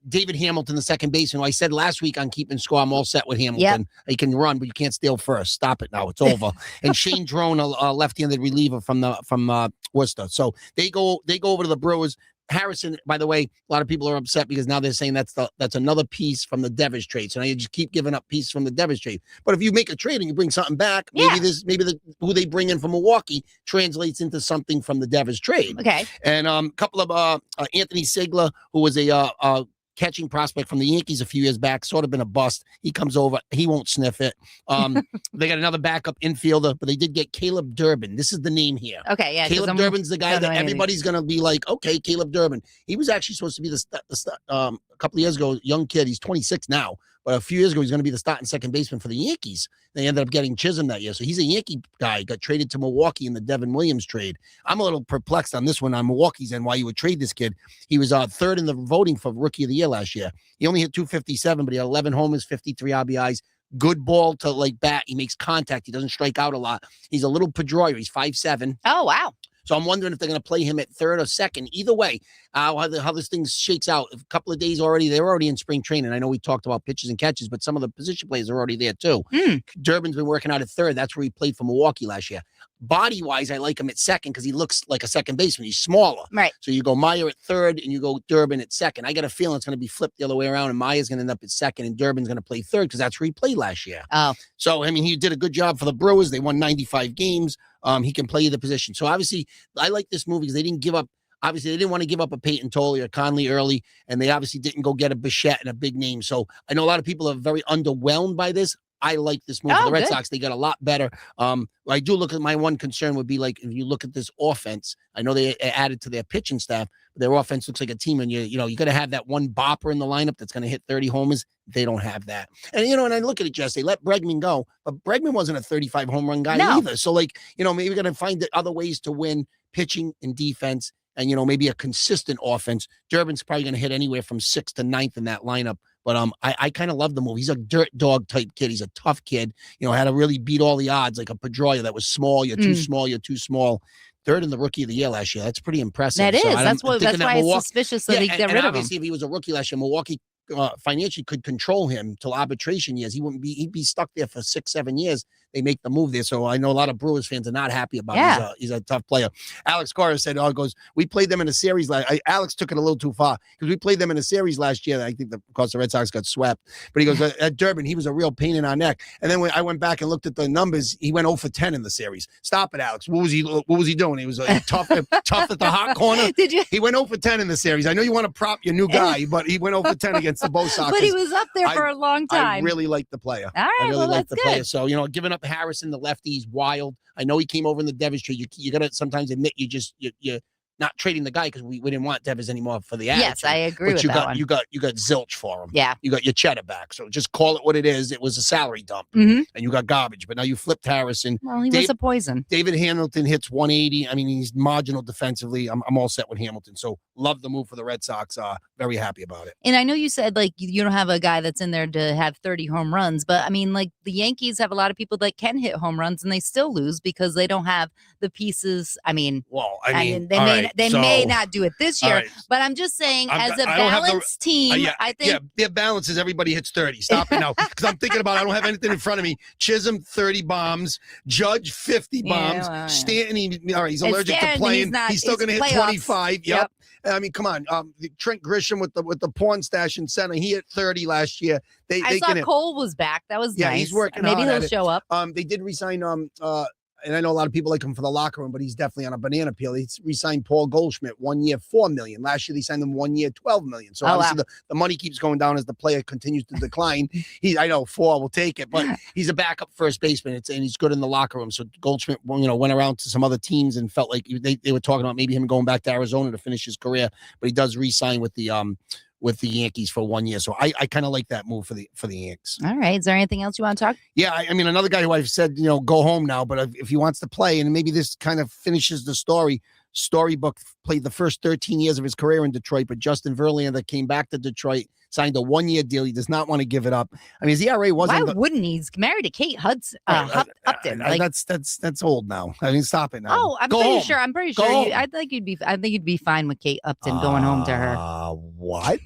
David Hamilton, the second baseman. I said last week on Keeping Score, I'm all set with Hamilton. Yep. He can run, but you can't steal first. Stop it now. It's over. And Shane Drone, a left-handed reliever from Worcester. So they go over to the Brewers. Harrison, by the way, a lot of people are upset because now they're saying that's another piece from the Devers trade. So now you just keep giving up pieces from the Devers trade. But if you make a trade and you bring something back, maybe who they bring in from Milwaukee translates into something from the Devers trade. Okay. And a couple of Anthony Sigler, who was a catching prospect from the Yankees a few years back, sort of been a bust. He comes over. He won't sniff it. They got another backup infielder, but they did get Caleb Durbin. This is the name here. Okay, yeah. Caleb Durbin's the guy that everybody's going to be like, okay, Caleb Durbin. He was actually supposed to be a couple of years ago, young kid. He's 26 now, but a few years ago, he's going to be the starting second baseman for the Yankees. They ended up getting Chisholm that year. So he's a Yankee guy, got traded to Milwaukee in the Devin Williams trade. I'm a little perplexed on this one on Milwaukee's end, why you would trade this kid. He was third in the voting for Rookie of the Year last year. He only hit 257, but he had 11 homers, 53 RBIs. Good ball to bat. He makes contact. He doesn't strike out a lot. He's a little Pedroia. He's 5'7". Oh, wow. So I'm wondering if they're going to play him at third or second. Either way, how this thing shakes out. A couple of days already, they're already in spring training. I know we talked about pitches and catches, but some of the position players are already there too. Durbin's been working out at third. That's where he played for Milwaukee last year. Body-wise, I like him at second because he looks like a second baseman. He's smaller. Right. So you go Meyer at third and you go Durbin at second. I got a feeling it's going to be flipped the other way around, and Meyer's going to end up at second and Durbin's going to play third because that's where he played last year. Oh. So, I mean, he did a good job for the Brewers. They won 95 games. He can play either position. So, obviously, I like this move because they didn't give up. Obviously, they didn't want to give up a Peyton Tolley or Conley early, and they obviously didn't go get a Bichette and a big name. So, I know a lot of people are very underwhelmed by this. I like this move for the Red Sox. They got a lot better. I do look at my one concern would be like if you look at this offense. I know they added to their pitching staff, but their offense looks like a team, and you got to have that one bopper in the lineup that's going to hit 30 homers. They don't have that, and and I look at it, Jess. They let Bregman go, but Bregman wasn't a 35 home run guy either. So maybe we're going to find other ways to win pitching and defense. And, maybe a consistent offense. Durbin's probably going to hit anywhere from 6th to 9th in that lineup. But I kind of love the move. He's a dirt dog type kid. He's a tough kid. Had to really beat all the odds, like a Pedroia that was small. You're too small. You're too small. Third in the Rookie of the Year last year. That's pretty impressive. That is. That's why it's suspicious that they get rid of him. Obviously, if he was a rookie last year, Milwaukee financially could control him till arbitration years. He'd be stuck there for 6-7 years. They make the move there. So I know a lot of Brewers fans are not happy about him. He's a tough player. Alex Cora said, we played them in a series. Alex took it a little too far because we played them in a series last year. I think of course the Red Sox got swept, but he goes, at Durbin, he was a real pain in our neck. And then when I went back and looked at the numbers, he went 0 for 10 in the series. Stop it, Alex. What was he doing? He was tough at the hot corner. Did you? He went 0 for 10 in the series. I know you want to prop your new guy, but he went 0 for 10 against the Bo Sox. But he was up there for a long time. I really like the player. All right, I really like the player. Good. So, giving up Harrison, the lefty, he's wild. I know he came over in the Devers trade. You got to sometimes admit you not trading the guy because we didn't want Devers anymore for the attitude. Yes, I agree with you that got one. you got zilch for him. Yeah. You got your cheddar back. So just call it what it is. It was a salary dump, Mhm. and you got garbage. But now you flipped Harrison. Well, he was a poison. David Hamilton hits 180. I mean, he's marginal defensively. I'm all set with Hamilton. So love the move for the Red Sox. Very happy about it. And I know you said like you don't have a guy that's in there to have 30 home runs, but I mean, like the Yankees have a lot of people that can hit home runs and they still lose because they don't have the pieces. I mean, they may not do it this year, but I'm just saying, as a balanced team, I think their balance is everybody hits 30. Stop it now, because I'm thinking about I don't have anything in front of me. Chisholm 30 bombs, Judge 50 bombs, Stanton. He's allergic to playing. He's still going to hit 25. Yep. I mean, come on. Trent Grisham with the porn stash in center. He hit 30 last year. I saw Cole was back. That was nice. He's working. Maybe hard he'll at show up. They did resign and I know a lot of people like him for the locker room, but he's definitely on a banana peel. He re-signed Paul Goldschmidt 1 year, $4 million. Last year they signed him 1 year, $12 million. So obviously the money keeps going down as the player continues to decline. I know 4 will take it, but he's a backup first baseman. And he's good in the locker room. So Goldschmidt, went around to some other teams and felt like they were talking about maybe him going back to Arizona to finish his career, but he does re-sign with the Yankees for 1 year. So I kind of like that move for the Yanks. All right. Is there anything else you want to talk? Yeah. I mean, another guy who I've said, go home now, but if he wants to play, and maybe this kind of finishes the story, Storybook played the first 13 years of his career in Detroit, but Justin Verlander came back to Detroit, signed a 1 year deal. He does not want to give it up. I mean, his ERA wasn't. Why wouldn't he? He's married to Kate Hudson. Upton. That's old now. I mean, stop it now. Oh, I'm pretty sure. I think you'd be fine with Kate Upton going home to her. What?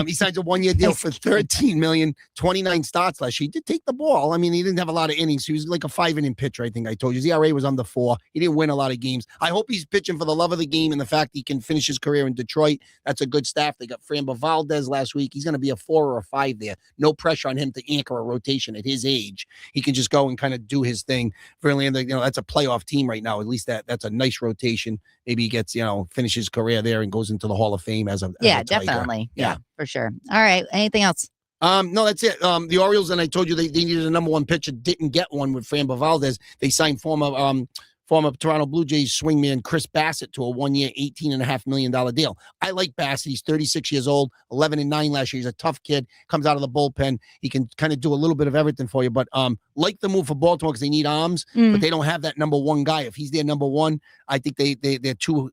He signed a 1 year deal for $13 million, 29 starts last year. He did take the ball. I mean, he didn't have a lot of innings. He was like a 5-inning pitcher. I think I told you. His ERA was under 4. He didn't win a lot of games. I hope he's pitching for the love of the game and the fact he can finish his career in Detroit. That's a good staff. They got Framber Valdez last week. He's going to be a 4 or a 5 there. No pressure on him to anchor a rotation at his age. He can just go and kind of do his thing. Verlander, that's a playoff team right now. At least that's a nice rotation. Maybe he gets, finishes his career there and goes into the Hall of Fame as a Tiger. Definitely. Yeah, for sure. All right. Anything else? No, that's it. The Orioles, and I told you they needed a number 1 pitcher, didn't get one with Framber Valdez. They signed former Toronto Blue Jays swingman Chris Bassett to a 1 year, $18.5 million deal. I like Bassett. He's 36 years old, 11-9 last year. He's a tough kid, comes out of the bullpen. He can kind of do a little bit of everything for you, but like the move for Baltimore because they need arms, but they don't have that number 1 guy. If he's their number 1, I think they're too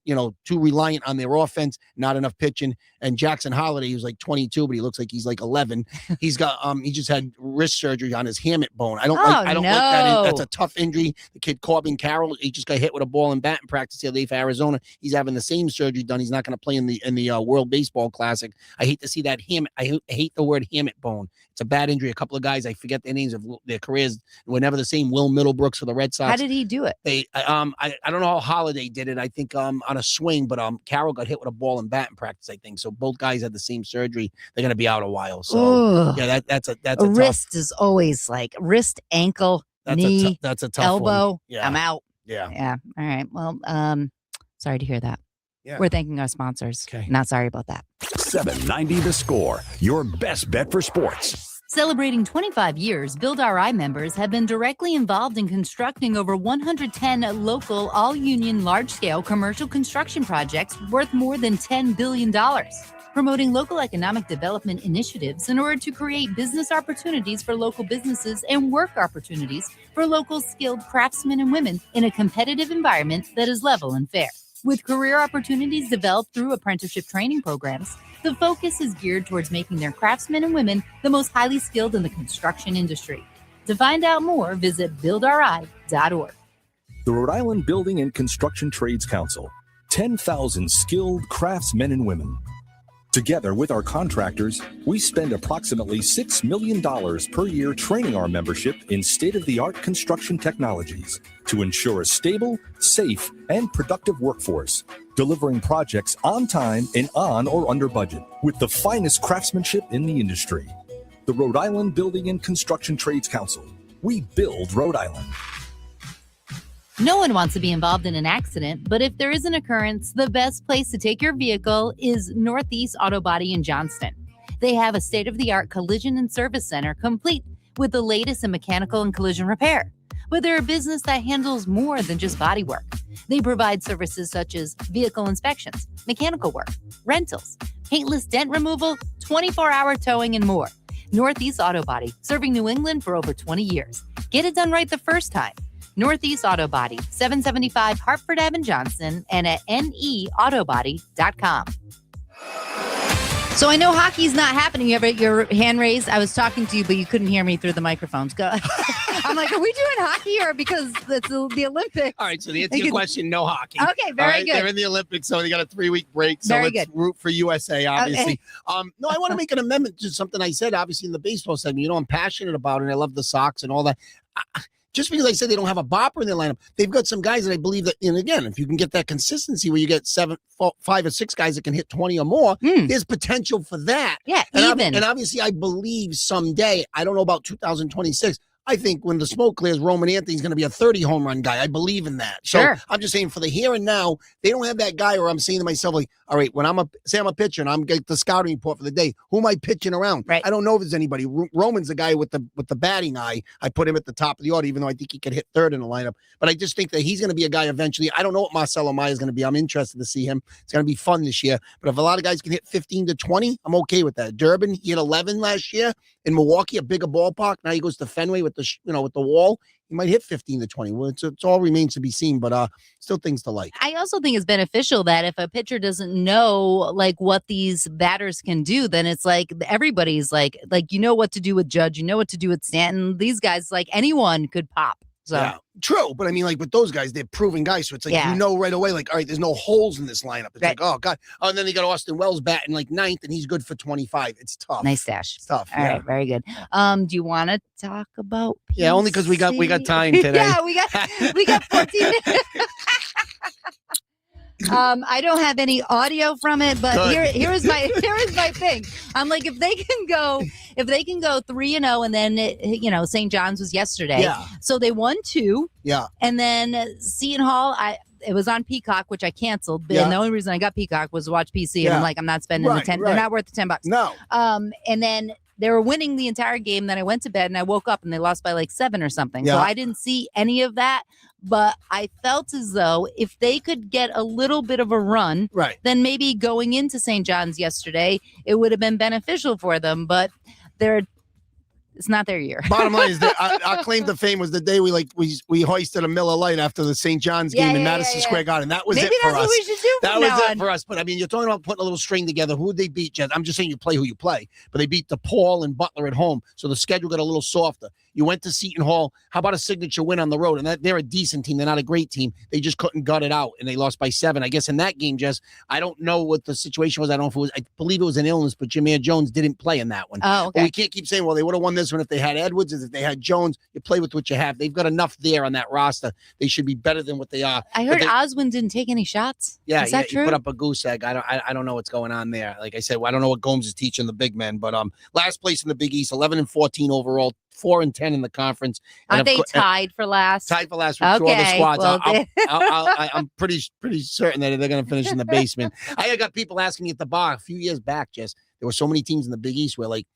reliant on their offense, not enough pitching. And Jackson Holiday, who's like 22, but he looks like he's like 11. He's got he just had wrist surgery on his hamate bone. I don't like that. That's a tough injury. The kid Corbin Carroll, he just got hit with a ball and bat in practice the other day for Arizona. He's having the same surgery done. He's not going to play in the World Baseball Classic. I hate to see that hamate. I hate the word hamate bone. It's a bad injury. A couple of guys, I forget their names of their careers, were never the same. Will Middlebrooks for the Red Sox. How did he do it? I don't know how Holiday did it. I think on a swing, but Carroll got hit with a ball and bat in practice, I think. So both guys had the same surgery. They're going to be out a while. So yeah, that's a wrist is always like wrist, ankle, knee, that's a tough elbow. One. Yeah. I'm out. Yeah. All right. Well, sorry to hear that. Yeah. We're thanking our sponsors. Okay. Not sorry about that. 790 The Score, your best bet for sports. Celebrating 25 years, Build RI members have been directly involved in constructing over 110 local, all-union, large-scale commercial construction projects worth more than $10 billion, promoting local economic development initiatives in order to create business opportunities for local businesses and work opportunities for local skilled craftsmen and women in a competitive environment that is level and fair. With career opportunities developed through apprenticeship training programs, the focus is geared towards making their craftsmen and women the most highly skilled in the construction industry. To find out more, visit buildri.org. The Rhode Island Building and Construction Trades Council. 10,000 skilled craftsmen and women. Together with our contractors, we spend approximately $6 million per year training our membership in state-of-the-art construction technologies to ensure a stable, safe, and productive workforce, delivering projects on time and on or under budget with the finest craftsmanship in the industry. The Rhode Island Building and Construction Trades Council. We build Rhode Island. No one wants to be involved in an accident, but if there is an occurrence, the best place to take your vehicle is Northeast Auto Body in Johnston. They have a state-of-the-art collision and service center complete with the latest in mechanical and collision repair. but they're a business that handles more than just body work. They provide services such as vehicle inspections, mechanical work, rentals, paintless dent removal, 24-hour towing, and more. Northeast Auto Body, serving New England for over 20 years. Get it done right the first time. Northeast Auto Body, 775 Hartford Ave. Johnson, and at neautobody.com. So I know hockey's not happening. You have your hand raised. I was talking to you, but you couldn't hear me through the microphones. Go. I'm like, are we doing hockey or because it's the Olympics? All right, so the answer to your question, no hockey. Okay, very good. They're in the Olympics, so they got a 3-week break. So Very let's good. root for USA, obviously. Okay. No, I want to make an amendment to something I said, obviously, in the baseball segment. You know, I'm passionate about it. I love the Sox and all that. Just because I said they don't have a bopper in their lineup, they've got some guys that I believe that, and again, if you can get that consistency where you get 5 or 6 guys that can hit 20 or more, there's potential for that. Yeah, and obviously, I believe someday, I don't know about 2026, I think when the smoke clears, Roman Anthony's going to be a 30 home run guy. I believe in that. So Sure. I'm just saying for the here and now, they don't have that guy where I'm saying to myself, like, all right, when I'm a pitcher and I'm getting the scouting report for the day, who am I pitching around? Right. I don't know if there's anybody. Roman's the guy with the batting eye. I put him at the top of the order, even though I think he could hit third in the lineup. But I just think that he's going to be a guy eventually. I don't know what Marcelo Maya is going to be. I'm interested to see him. It's going to be fun this year. But if a lot of guys can hit 15 to 20, I'm okay with that. Durbin, he hit 11 last year. In Milwaukee, a bigger ballpark. Now he goes to Fenway with with the wall. He might hit 15 to 20. Well, it's all remains to be seen, but still things to like. I also think it's beneficial that if a pitcher doesn't know like what these batters can do, then it's like everybody's like you know what to do with Judge, you know what to do with Stanton. These guys, like anyone could pop. So. Yeah, true. But I mean, like with those guys, they're proven guys. So it's like, you know right away, like, all right, there's no holes in this lineup. It's like, oh, God. Oh, and then they got Austin Wells batting like 9th, and he's good for 25. It's tough. Nice stash. It's tough. All right, very good. Do you want to talk about PC? Yeah, only because we got time today. Yeah, we got 14 minutes. I don't have any audio from it, but here is my thing. I'm like, if they can go 3-0, and then St. John's was yesterday, so they won 2, and then Seton Hall, it was on Peacock, which I canceled. And the only reason I got Peacock was to watch PC, and I'm like, I'm not spending the 10. They're not worth the $10. No. And then they were winning the entire game. Then I went to bed and I woke up and they lost by like 7 or something. So I didn't see any of that. But I felt as though if they could get a little bit of a run, then maybe going into St. John's yesterday, it would have been beneficial for them. But it's not their year. Bottom line is that our claim to fame was the day we hoisted a Miller Lite after the St. John's game in Madison Square Garden. That was it for us. Maybe that's what we should do. That was it for us. But I mean, you're talking about putting a little string together. Who would they beat, Jed? I'm just saying you play who you play. But they beat DePaul and Butler at home, so the schedule got a little softer. You went to Seton Hall. How about a signature win on the road? And they're a decent team. They're not a great team. They just couldn't gut it out, and they lost by 7. I guess in that game, Jess, I don't know what the situation was. I don't know if it was. I believe it was an illness, but Jameer Jones didn't play in that one. Oh, okay. But we can't keep saying, well, they would have won this one if they had Edwards. If they had Jones. You play with what you have. They've got enough there on that roster. They should be better than what they are. I heard Oswin didn't take any shots. Yeah, is that true? He put up a goose egg. I don't know what's going on there. Like I said, I don't know what Gomes is teaching the big men, but last place in the Big East, 11-14 overall, 4-10 in the conference. Aren't they tied for last? Tied for last with 2 other squads. Well, I'm pretty certain that they're going to finish in the basement. I got people asking me at the bar a few years back, Jess. There were so many teams in the Big East where like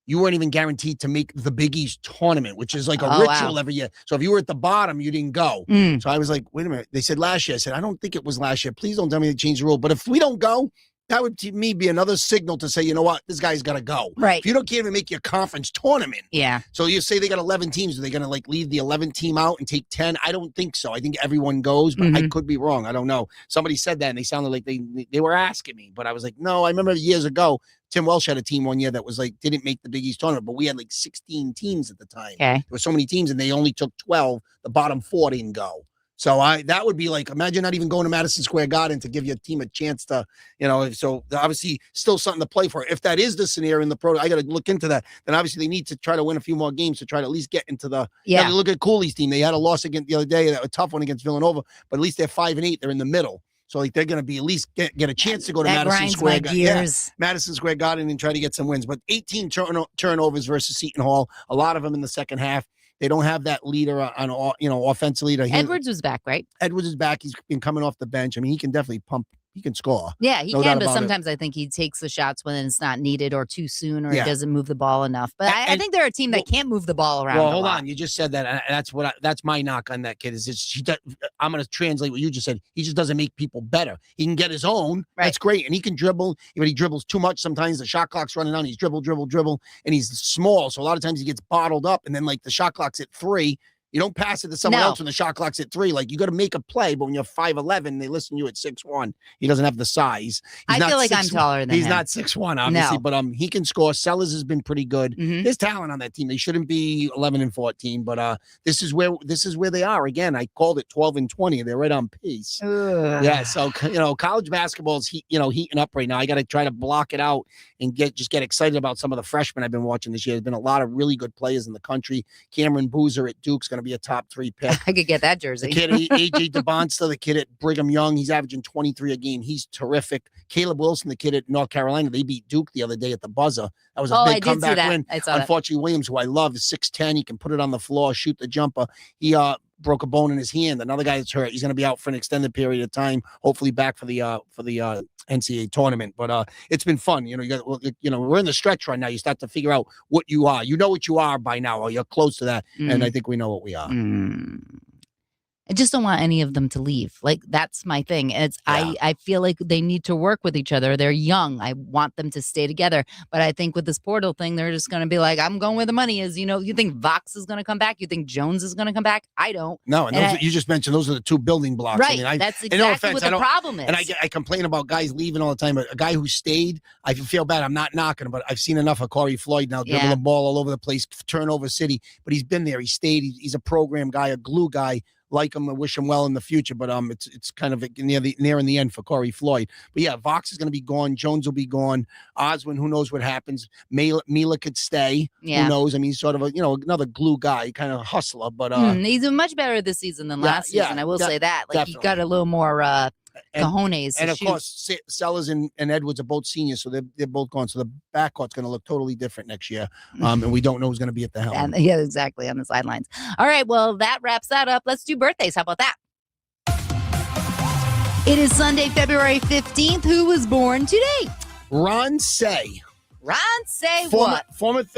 you weren't even guaranteed to make the Big East tournament, which is like a ritual every year. So if you were at the bottom, you didn't go. So I was like, wait a minute. They said last year. I said, I don't think it was last year. Please don't tell me they changed the rule. But if we don't go, that would to me be another signal to say, you know what, this guy's got to go. Right. If you can't even make your conference tournament. Yeah. So you say they got 11 teams. Are they going to like leave the 11th team out and take 10? I don't think so. I think everyone goes, but I could be wrong. I don't know. Somebody said that and they sounded like they were asking me, but I was like, no, I remember years ago, Tim Welsh had a team one year that was like, didn't make the Big East tournament, but we had like 16 teams at the time. Okay. There were so many teams and they only took 12. The bottom 4 didn't go. So that would be like, imagine not even going to Madison Square Garden to give your team a chance to, so obviously still something to play for. If that is the scenario in the pro, I got to look into that. Then obviously they need to try to win a few more games to try to at least get into the, look at Cooley's team. They had a loss against the other day, a tough one against Villanova, but at least they're 5-8. They're in the middle. So like they're going to be at least get a chance to go to Madison Square Garden. Yeah, Madison Square Garden and try to get some wins. But 18 turnovers versus Seton Hall, a lot of them in the second half. They don't have that leader on offensive leader. Edwards was back, right? Edwards is back. He's been coming off the bench. I mean, he can definitely pump He can score. Yeah, he No can, doubt but about it. sometimes I think he takes the shots when it's not needed or too soon or Yeah. he doesn't move the ball enough. But I think they're a team that can't move the ball around. Well, a hold lot. on. You just said that. And that's my knock on that kid. I'm going to translate what you just said. He just doesn't make people better. He can get his own. Right. That's great. And he can dribble, but he dribbles too much. Sometimes the shot clock's running on. He's dribble, and he's small. So a lot of times he gets bottled up. And then like the shot clock's at 3. You don't pass it to someone else when the shot clock's at 3. Like you got to make a play, but when you're 5'11", they listen to you at 6'1". He doesn't have the size. I feel like I'm taller than him. He's not 6'1", obviously, No. but he can score. Sellers has been pretty good. There's talent on that team. They shouldn't be 11-14, but this is where they are. Again, I called it 12-20. They're right on pace. Yeah, so college basketball is heating up right now. I got to try to block it out and get excited about some of the freshmen I've been watching this year. There's been a lot of really good players in the country. Cameron Boozer at Duke's going to be a top 3 pick. I could get that jersey. The kid, AJ DeBonsta, the kid at Brigham Young, he's averaging 23 a game. He's terrific. Caleb Wilson, the kid at North Carolina, they beat Duke the other day at the buzzer. That was a big comeback win. Unfortunately, Williams, who I love, is 6'10". He can put it on the floor, shoot the jumper. He broke a bone in his hand. Another guy that's hurt. He's going to be out for an extended period of time. Hopefully back for the NCAA tournament. But it's been fun. We're in the stretch right now. You start to figure out what you are. You know what you are by now, or you're close to that. And I think we know what we are. I just don't want any of them to leave. Like, that's my thing. I feel like they need to work with each other. They're young. I want them to stay together. But I think with this portal thing, they're just going to be like, I'm going where the money is. You think Vox is going to come back? You think Jones is going to come back? I don't. No, and you just mentioned those are the 2 building blocks. Right. I mean, that's exactly what the problem is. And I complain about guys leaving all the time. But a guy who stayed, I feel bad. I'm not knocking him, but I've seen enough of Corey Floyd now dribbling the ball all over the place, turnover city. But he's been there. He stayed. He's a program guy, a glue guy. Like him, I wish him well in the future, but it's kind of near in the end for Corey Floyd. But yeah, Vox is going to be gone. Jones will be gone. Oswin, who knows what happens? Mila could stay. Yeah. Who knows? I mean, he's sort of another glue guy, kind of hustler. But he's much better this season than last season. I will say that. Like he got a little more cojones. And of course, Sellers and Edwards are both seniors, so they're both gone. So the backcourt's going to look totally different next year. And we don't know who's going to be at the helm. Yeah, exactly, on the sidelines. All right, well, that wraps that up. Let's do birthdays. How about that? It is Sunday, February 15th. Who was born today? Ron Say. Ron Say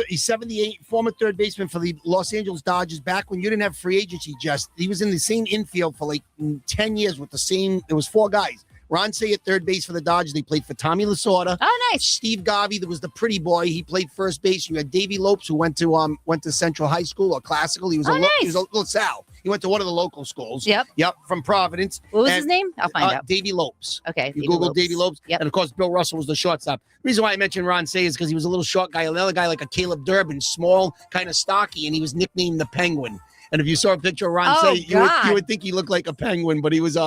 he's 78, former third baseman for the Los Angeles Dodgers. Back when you didn't have free agency, he was in the same infield for like 10 years with the same. There was 4 guys. Ron Say at third base for the Dodgers. They played for Tommy Lasorda. Oh, nice. Steve Garvey, that was the pretty boy. He played first base. You had Davey Lopes, who went to Central High School or Classical. He was he was a LaSalle. He went to one of the local schools. Yep, from Providence. What was his name? I'll find out. Davey Lopes. Okay. You Google Davey Lopes. Yep. And of course, Bill Russell was the shortstop. The reason why I mentioned Ron Say is because he was a little short guy. Another guy like a Caleb Durbin, small, kind of stocky, and he was nicknamed the Penguin. And if you saw a picture of Ron Say, you would think he looked like a penguin, but he was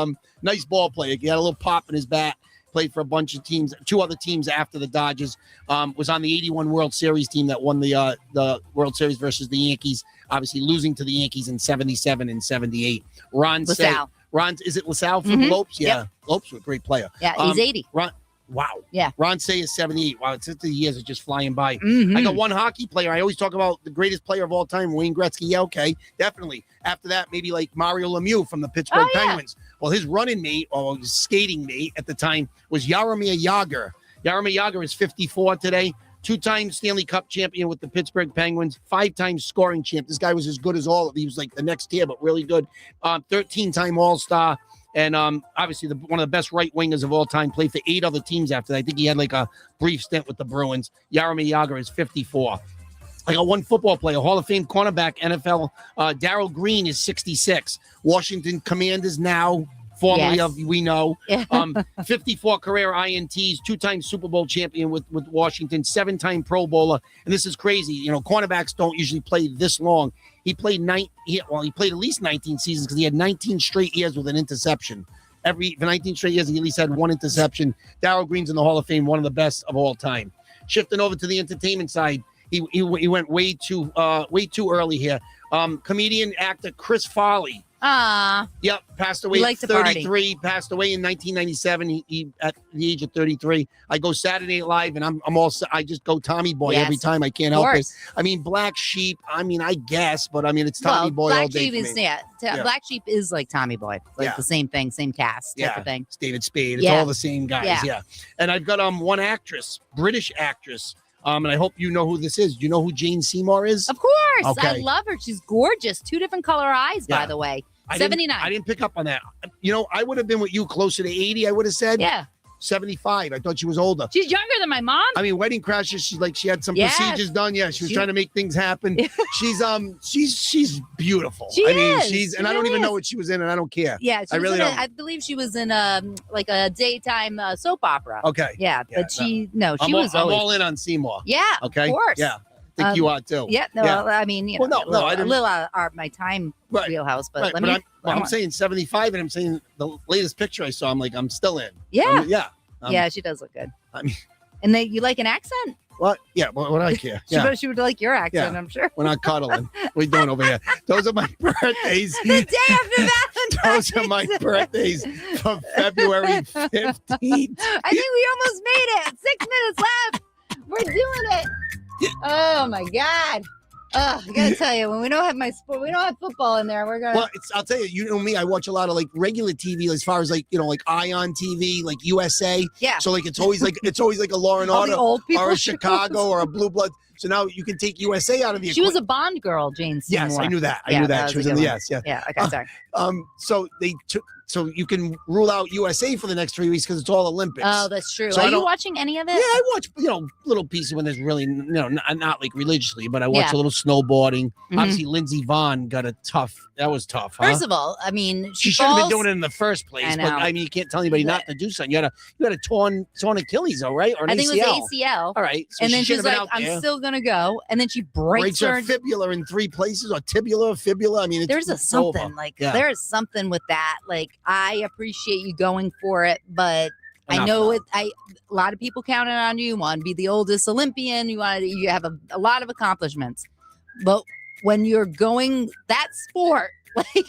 nice ball player. He had a little pop in his bat. Played for a bunch of teams, 2 other teams after the Dodgers. Was on the 81 World Series team that won the World Series versus the Yankees, obviously losing to the Yankees in 77 and 78. Ron Say. Is it LaSalle from Lopes? Yeah. Yep. Lopes was a great player. Yeah, he's 80. Wow. Yeah. Ron Say is 78. Wow, it's 50 years are just flying by. I got one hockey player. I always talk about the greatest player of all time, Wayne Gretzky. Yeah, okay, definitely. After that, maybe like Mario Lemieux from the Pittsburgh Penguins. Well, his running mate or skating mate at the time was Jaromir Jagr. Jaromir Jagr is 54 today. 2-time Stanley Cup champion with the Pittsburgh Penguins. 5-time scoring champ. This guy was as good as all of. He was like the next tier, but really good. 13-time All-Star. And obviously one of the best right wingers of all time. Played for 8 other teams after that. I think he had like a brief stint with the Bruins. Jaromir Jagr is 54. I got one football player, Hall of Fame cornerback, NFL. Darryl Green is 66. Washington Commanders now, formerly of we know. 54 career INTs, 2-time Super Bowl champion with Washington, 7-time Pro Bowler. And this is crazy. Cornerbacks don't usually play this long. He played he played at least 19 seasons because he had 19 straight years with an interception. For 19 straight years, he at least had 1 interception. Darryl Green's in the Hall of Fame, one of the best of all time. Shifting over to the entertainment side, he went way too early here. Comedian actor Chris Farley Yep, passed away He at liked to party. 33. Passed away in 1997. He at the age of 33. I go Saturday Night Live, and I'm all. I just go Tommy Boy every Yes, time. I can't of help it. course. I mean, Black Sheep. I mean, I guess, but I mean, it's Tommy Boy all Black day Sheep for is me. Yeah. Black Sheep is like Tommy Boy, like Yeah. the same thing, same cast type of thing. It's David Spade. It's Yeah. all the same guys. Yeah. And I've got one actress, British actress. And I hope you know who this is. Do you know who Jane Seymour is? Of course, I Okay. love her. She's gorgeous. 2 different color eyes, by Yeah. the way. I 79. didn't pick up on that. You know, I would have been with you closer to 80. I would have said. Yeah. 75. I thought she was older. She's younger than my mom. I mean, Wedding Crashers. She had some Yes. procedures done. Yeah, she was trying to make things happen. She's beautiful. She I mean, is. and I don't even know what she was in, and I don't care. Yeah, I really don't. I believe she was in like a daytime soap opera. Okay. Yeah, but she was I'm always. all in on Seymour. Yeah, Okay. of course. Yeah. I think you are too. Yeah, no, I mean, you know, Well, no, I a didn't. little out of my time wheelhouse, but Right, let but me. I'm saying 75, and I'm saying the latest picture I saw. I'm still in. Yeah. Yeah. Yeah, she does look good. I mean, and you like an accent? what? Yeah. What do I care? Yeah. She would like your accent, I'm sure. We're not cuddling. What are you doing over here? Those are my birthdays. The day after Valentine's. Those are my birthdays for February 15th. I think we almost made it. 6 minutes left. We're doing it. Oh my God. I gotta tell you, when we don't have we don't have football in there. We're gonna. Well, I'll tell you. You know me. I watch a lot of like regular TV, as far as like like Ion TV, like USA. Yeah. So like it's always like a Law and All the Order old people or a shows. Chicago or a Blue Blood. So now you can take USA out of the. She was a Bond girl, Jane Seymour. Yes, I knew that. I Yeah, knew that. was She was a in good the one. yes. Yeah. Okay. Sorry. So they took. So you can rule out USA for the next 3 weeks because it's all Olympics. Oh, that's true. So Are I you don't- watching any of it? Yeah, I watch little pieces when there's really not like religiously, but I watch Yeah. a little snowboarding. Mhm. Obviously, Lindsey Vonn got a tough. That was tough. Huh? First of all, I mean, she shouldn't have falls- been doing it in the first place. I But know. I mean, you can't tell anybody not to do something. You had a torn Achilles, though, right? Or an I think ACL. it was ACL. All right. So and she then she's shouldn't have like, been out I'm there. still gonna go. And then she breaks her her. fibula in 3 places, or tibula, or fibula. I mean, it's There's it's over. something like Yeah. there is something with that. Like I appreciate you going for it, but I Enough know now. it. A lot of people counted on you. You want to be the oldest Olympian. You have a lot of accomplishments, but when you're going that sport, like.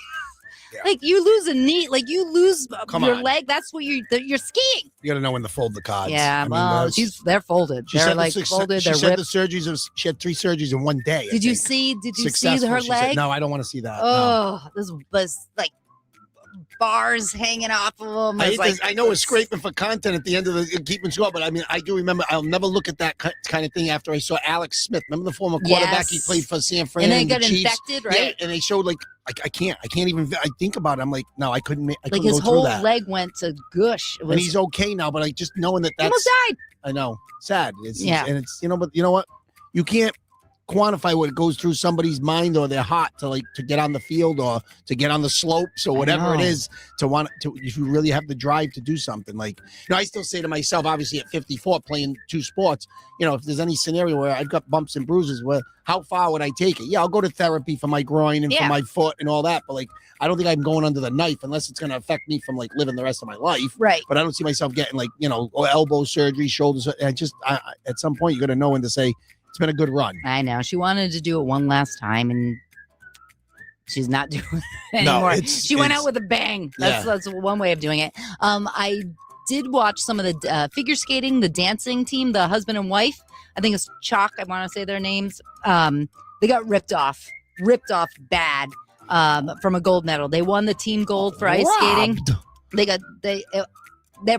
Like you lose a knee, like you lose Come your on. leg. That's what you're skiing. You got to know when to fold the cards. Yeah, I mean, well, that's- they're folded. She They're said like the, folded. She They're said ripped. the surgeries. She had 3 surgeries in one day. I Did you think. see? Did you see Successful, her she said. leg? No, I don't want to see that. no. Oh, this was like bars hanging off of them. I know it's scraping for content at the end of the keeping score, but I mean, I do remember. I'll never look at that kind of thing after I saw Alex Smith. Remember the former quarterback? He Yes. played for San Fran, And then the got Chiefs. infected, right? Yeah, and they showed like I can't even. I think about it. I'm like, no, I couldn't. I Like couldn't his go through whole that. leg went to gush. It was, And he's okay now, but I just knowing that he that's. almost died. I know, sad. Yeah. And it's but you know what? You can't quantify what goes through somebody's mind or their heart to get on the field or to get on the slopes or whatever it know. is to want to, if you really have the drive to do something. Like, I still say to myself, obviously at 54 playing 2 sports, if there's any scenario where I've got bumps and bruises, how far would I take it? Yeah, I'll go to therapy for my groin and for Yeah. my foot and all that. But like, I don't think I'm going under the knife unless it's going to affect me from like living the rest of my life. Right. But I don't see myself getting like, elbow surgery, shoulders. At some point you got to know when to say, it's been a good run. I know. She wanted to do it one last time, and she's not doing it No, anymore. it's- She went it's- out with a bang. That's one way of doing it. I did watch some of the figure skating, the dancing team, the husband and wife. I think it's Chalk. I want to say their names. They got ripped off bad from a gold medal. They won the team gold for ice skating. Their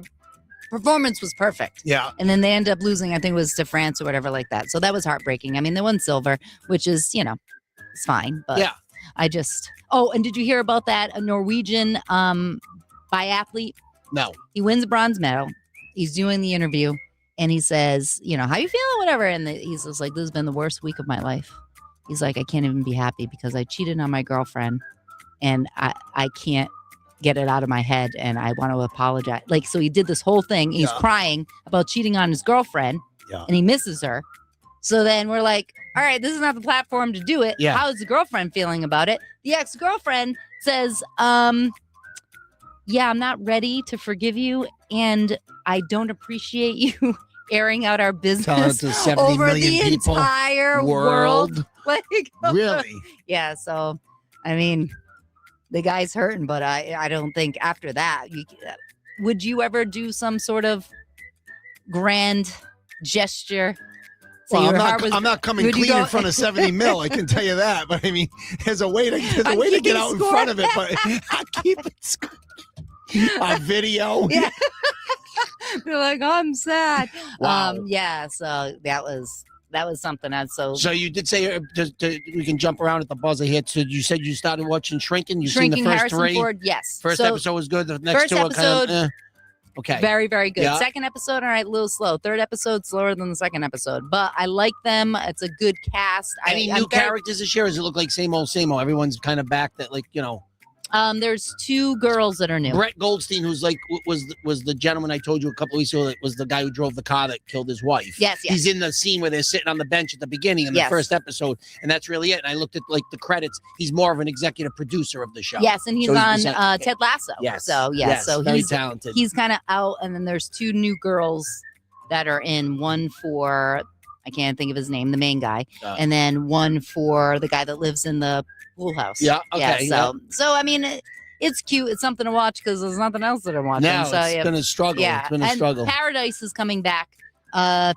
performance was perfect. Yeah. And then they end up losing, I think it was to France or whatever like that. So that was heartbreaking. I mean, they won silver, which is, it's fine. But Yeah. and did you hear about that? A Norwegian biathlete? No. He wins a bronze medal. He's doing the interview and he says, how you feeling? Whatever. And he's just like, this has been the worst week of my life. He's like, I can't even be happy because I cheated on my girlfriend and I can't get it out of my head and I want to apologize. Like, so he did this whole thing. He's Yeah. crying about cheating on his girlfriend Yeah. and he misses her. So then we're like, all right, this is not the platform to do it. Yeah. How is the girlfriend feeling about it? The ex-girlfriend says, yeah, I'm not ready to forgive you and I don't appreciate you airing out our Telling it business to 70 over million the people. entire world. Like, Really? yeah. So, I mean, the guy's hurting, but I don't think after that, would you ever do some sort of grand gesture? Well, I'm not coming clean in front of 70 mil. I can tell you that. But I mean, there's a way to get out in front of it. But I keep it on video. Yeah. They're like, I'm sad. Wow. Yeah. So that was something else. So you did say we can jump around at the buzzer here. So you said you started watching Shrinking. You've seen the first Harrison 3. Ford, yes. First episode was good. The next 2 are kind of okay. Very, very good. Yeah. Second episode, all right, a little slow. Third episode, slower than the second episode. But I like them. It's a good cast. Any new characters this year? Or does it look like same old, same old? Everyone's kind of back that, like, you know. There's 2 girls that are new. Brett Goldstein, who's like was the gentleman I told you a couple of weeks ago that was the guy who drove the car that killed his wife. Yes. He's in the scene where they're sitting on the bench at the beginning in the first episode, and that's really it. And I looked at like the credits. He's more of an executive producer of the show. Yes, and he's on Ted Lasso. Yes. So so very he's talented. He's kind of out, and then there's 2 new girls that are in. One for I can't think of his name, the main guy, and then one for the guy that lives in the pool house. Yeah. Okay. Yeah, so I mean. It's cute. It's something to watch because there's nothing else that I'm watching. Now so it's been a struggle. Yeah. It's been a and struggle. Paradise is coming back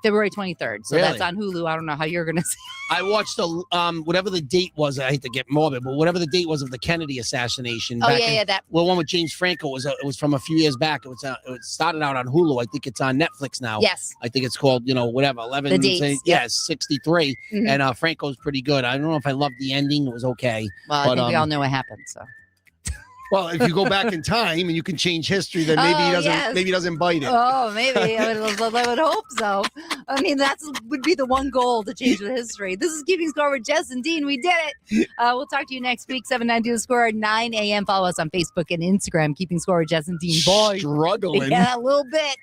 February 23rd. So Really? that's on Hulu. I don't know how you're going to see. I watched whatever the date was. I hate to get morbid, but whatever the date was of the Kennedy assassination. Oh, that. Well, one with James Franco it was from a few years back. It started out on Hulu. I think it's on Netflix now. Yes. I think it's called 11. The dates, yeah, 63. Mhm. And Franco's pretty good. I don't know if I loved the ending. It was okay. Well, I think we all know what happened. So. Well, if you go back in time and you can change history, then maybe he doesn't bite it. Oh, maybe. I would hope so. I mean, would be the one goal to change the history. This is Keeping Score with Jess and Dean. We did it. We'll talk to you next week, 792 The Score at 9 a.m. Follow us on Facebook and Instagram, Keeping Score with Jess and Dean. Boy. Struggling. Yeah, a little bit.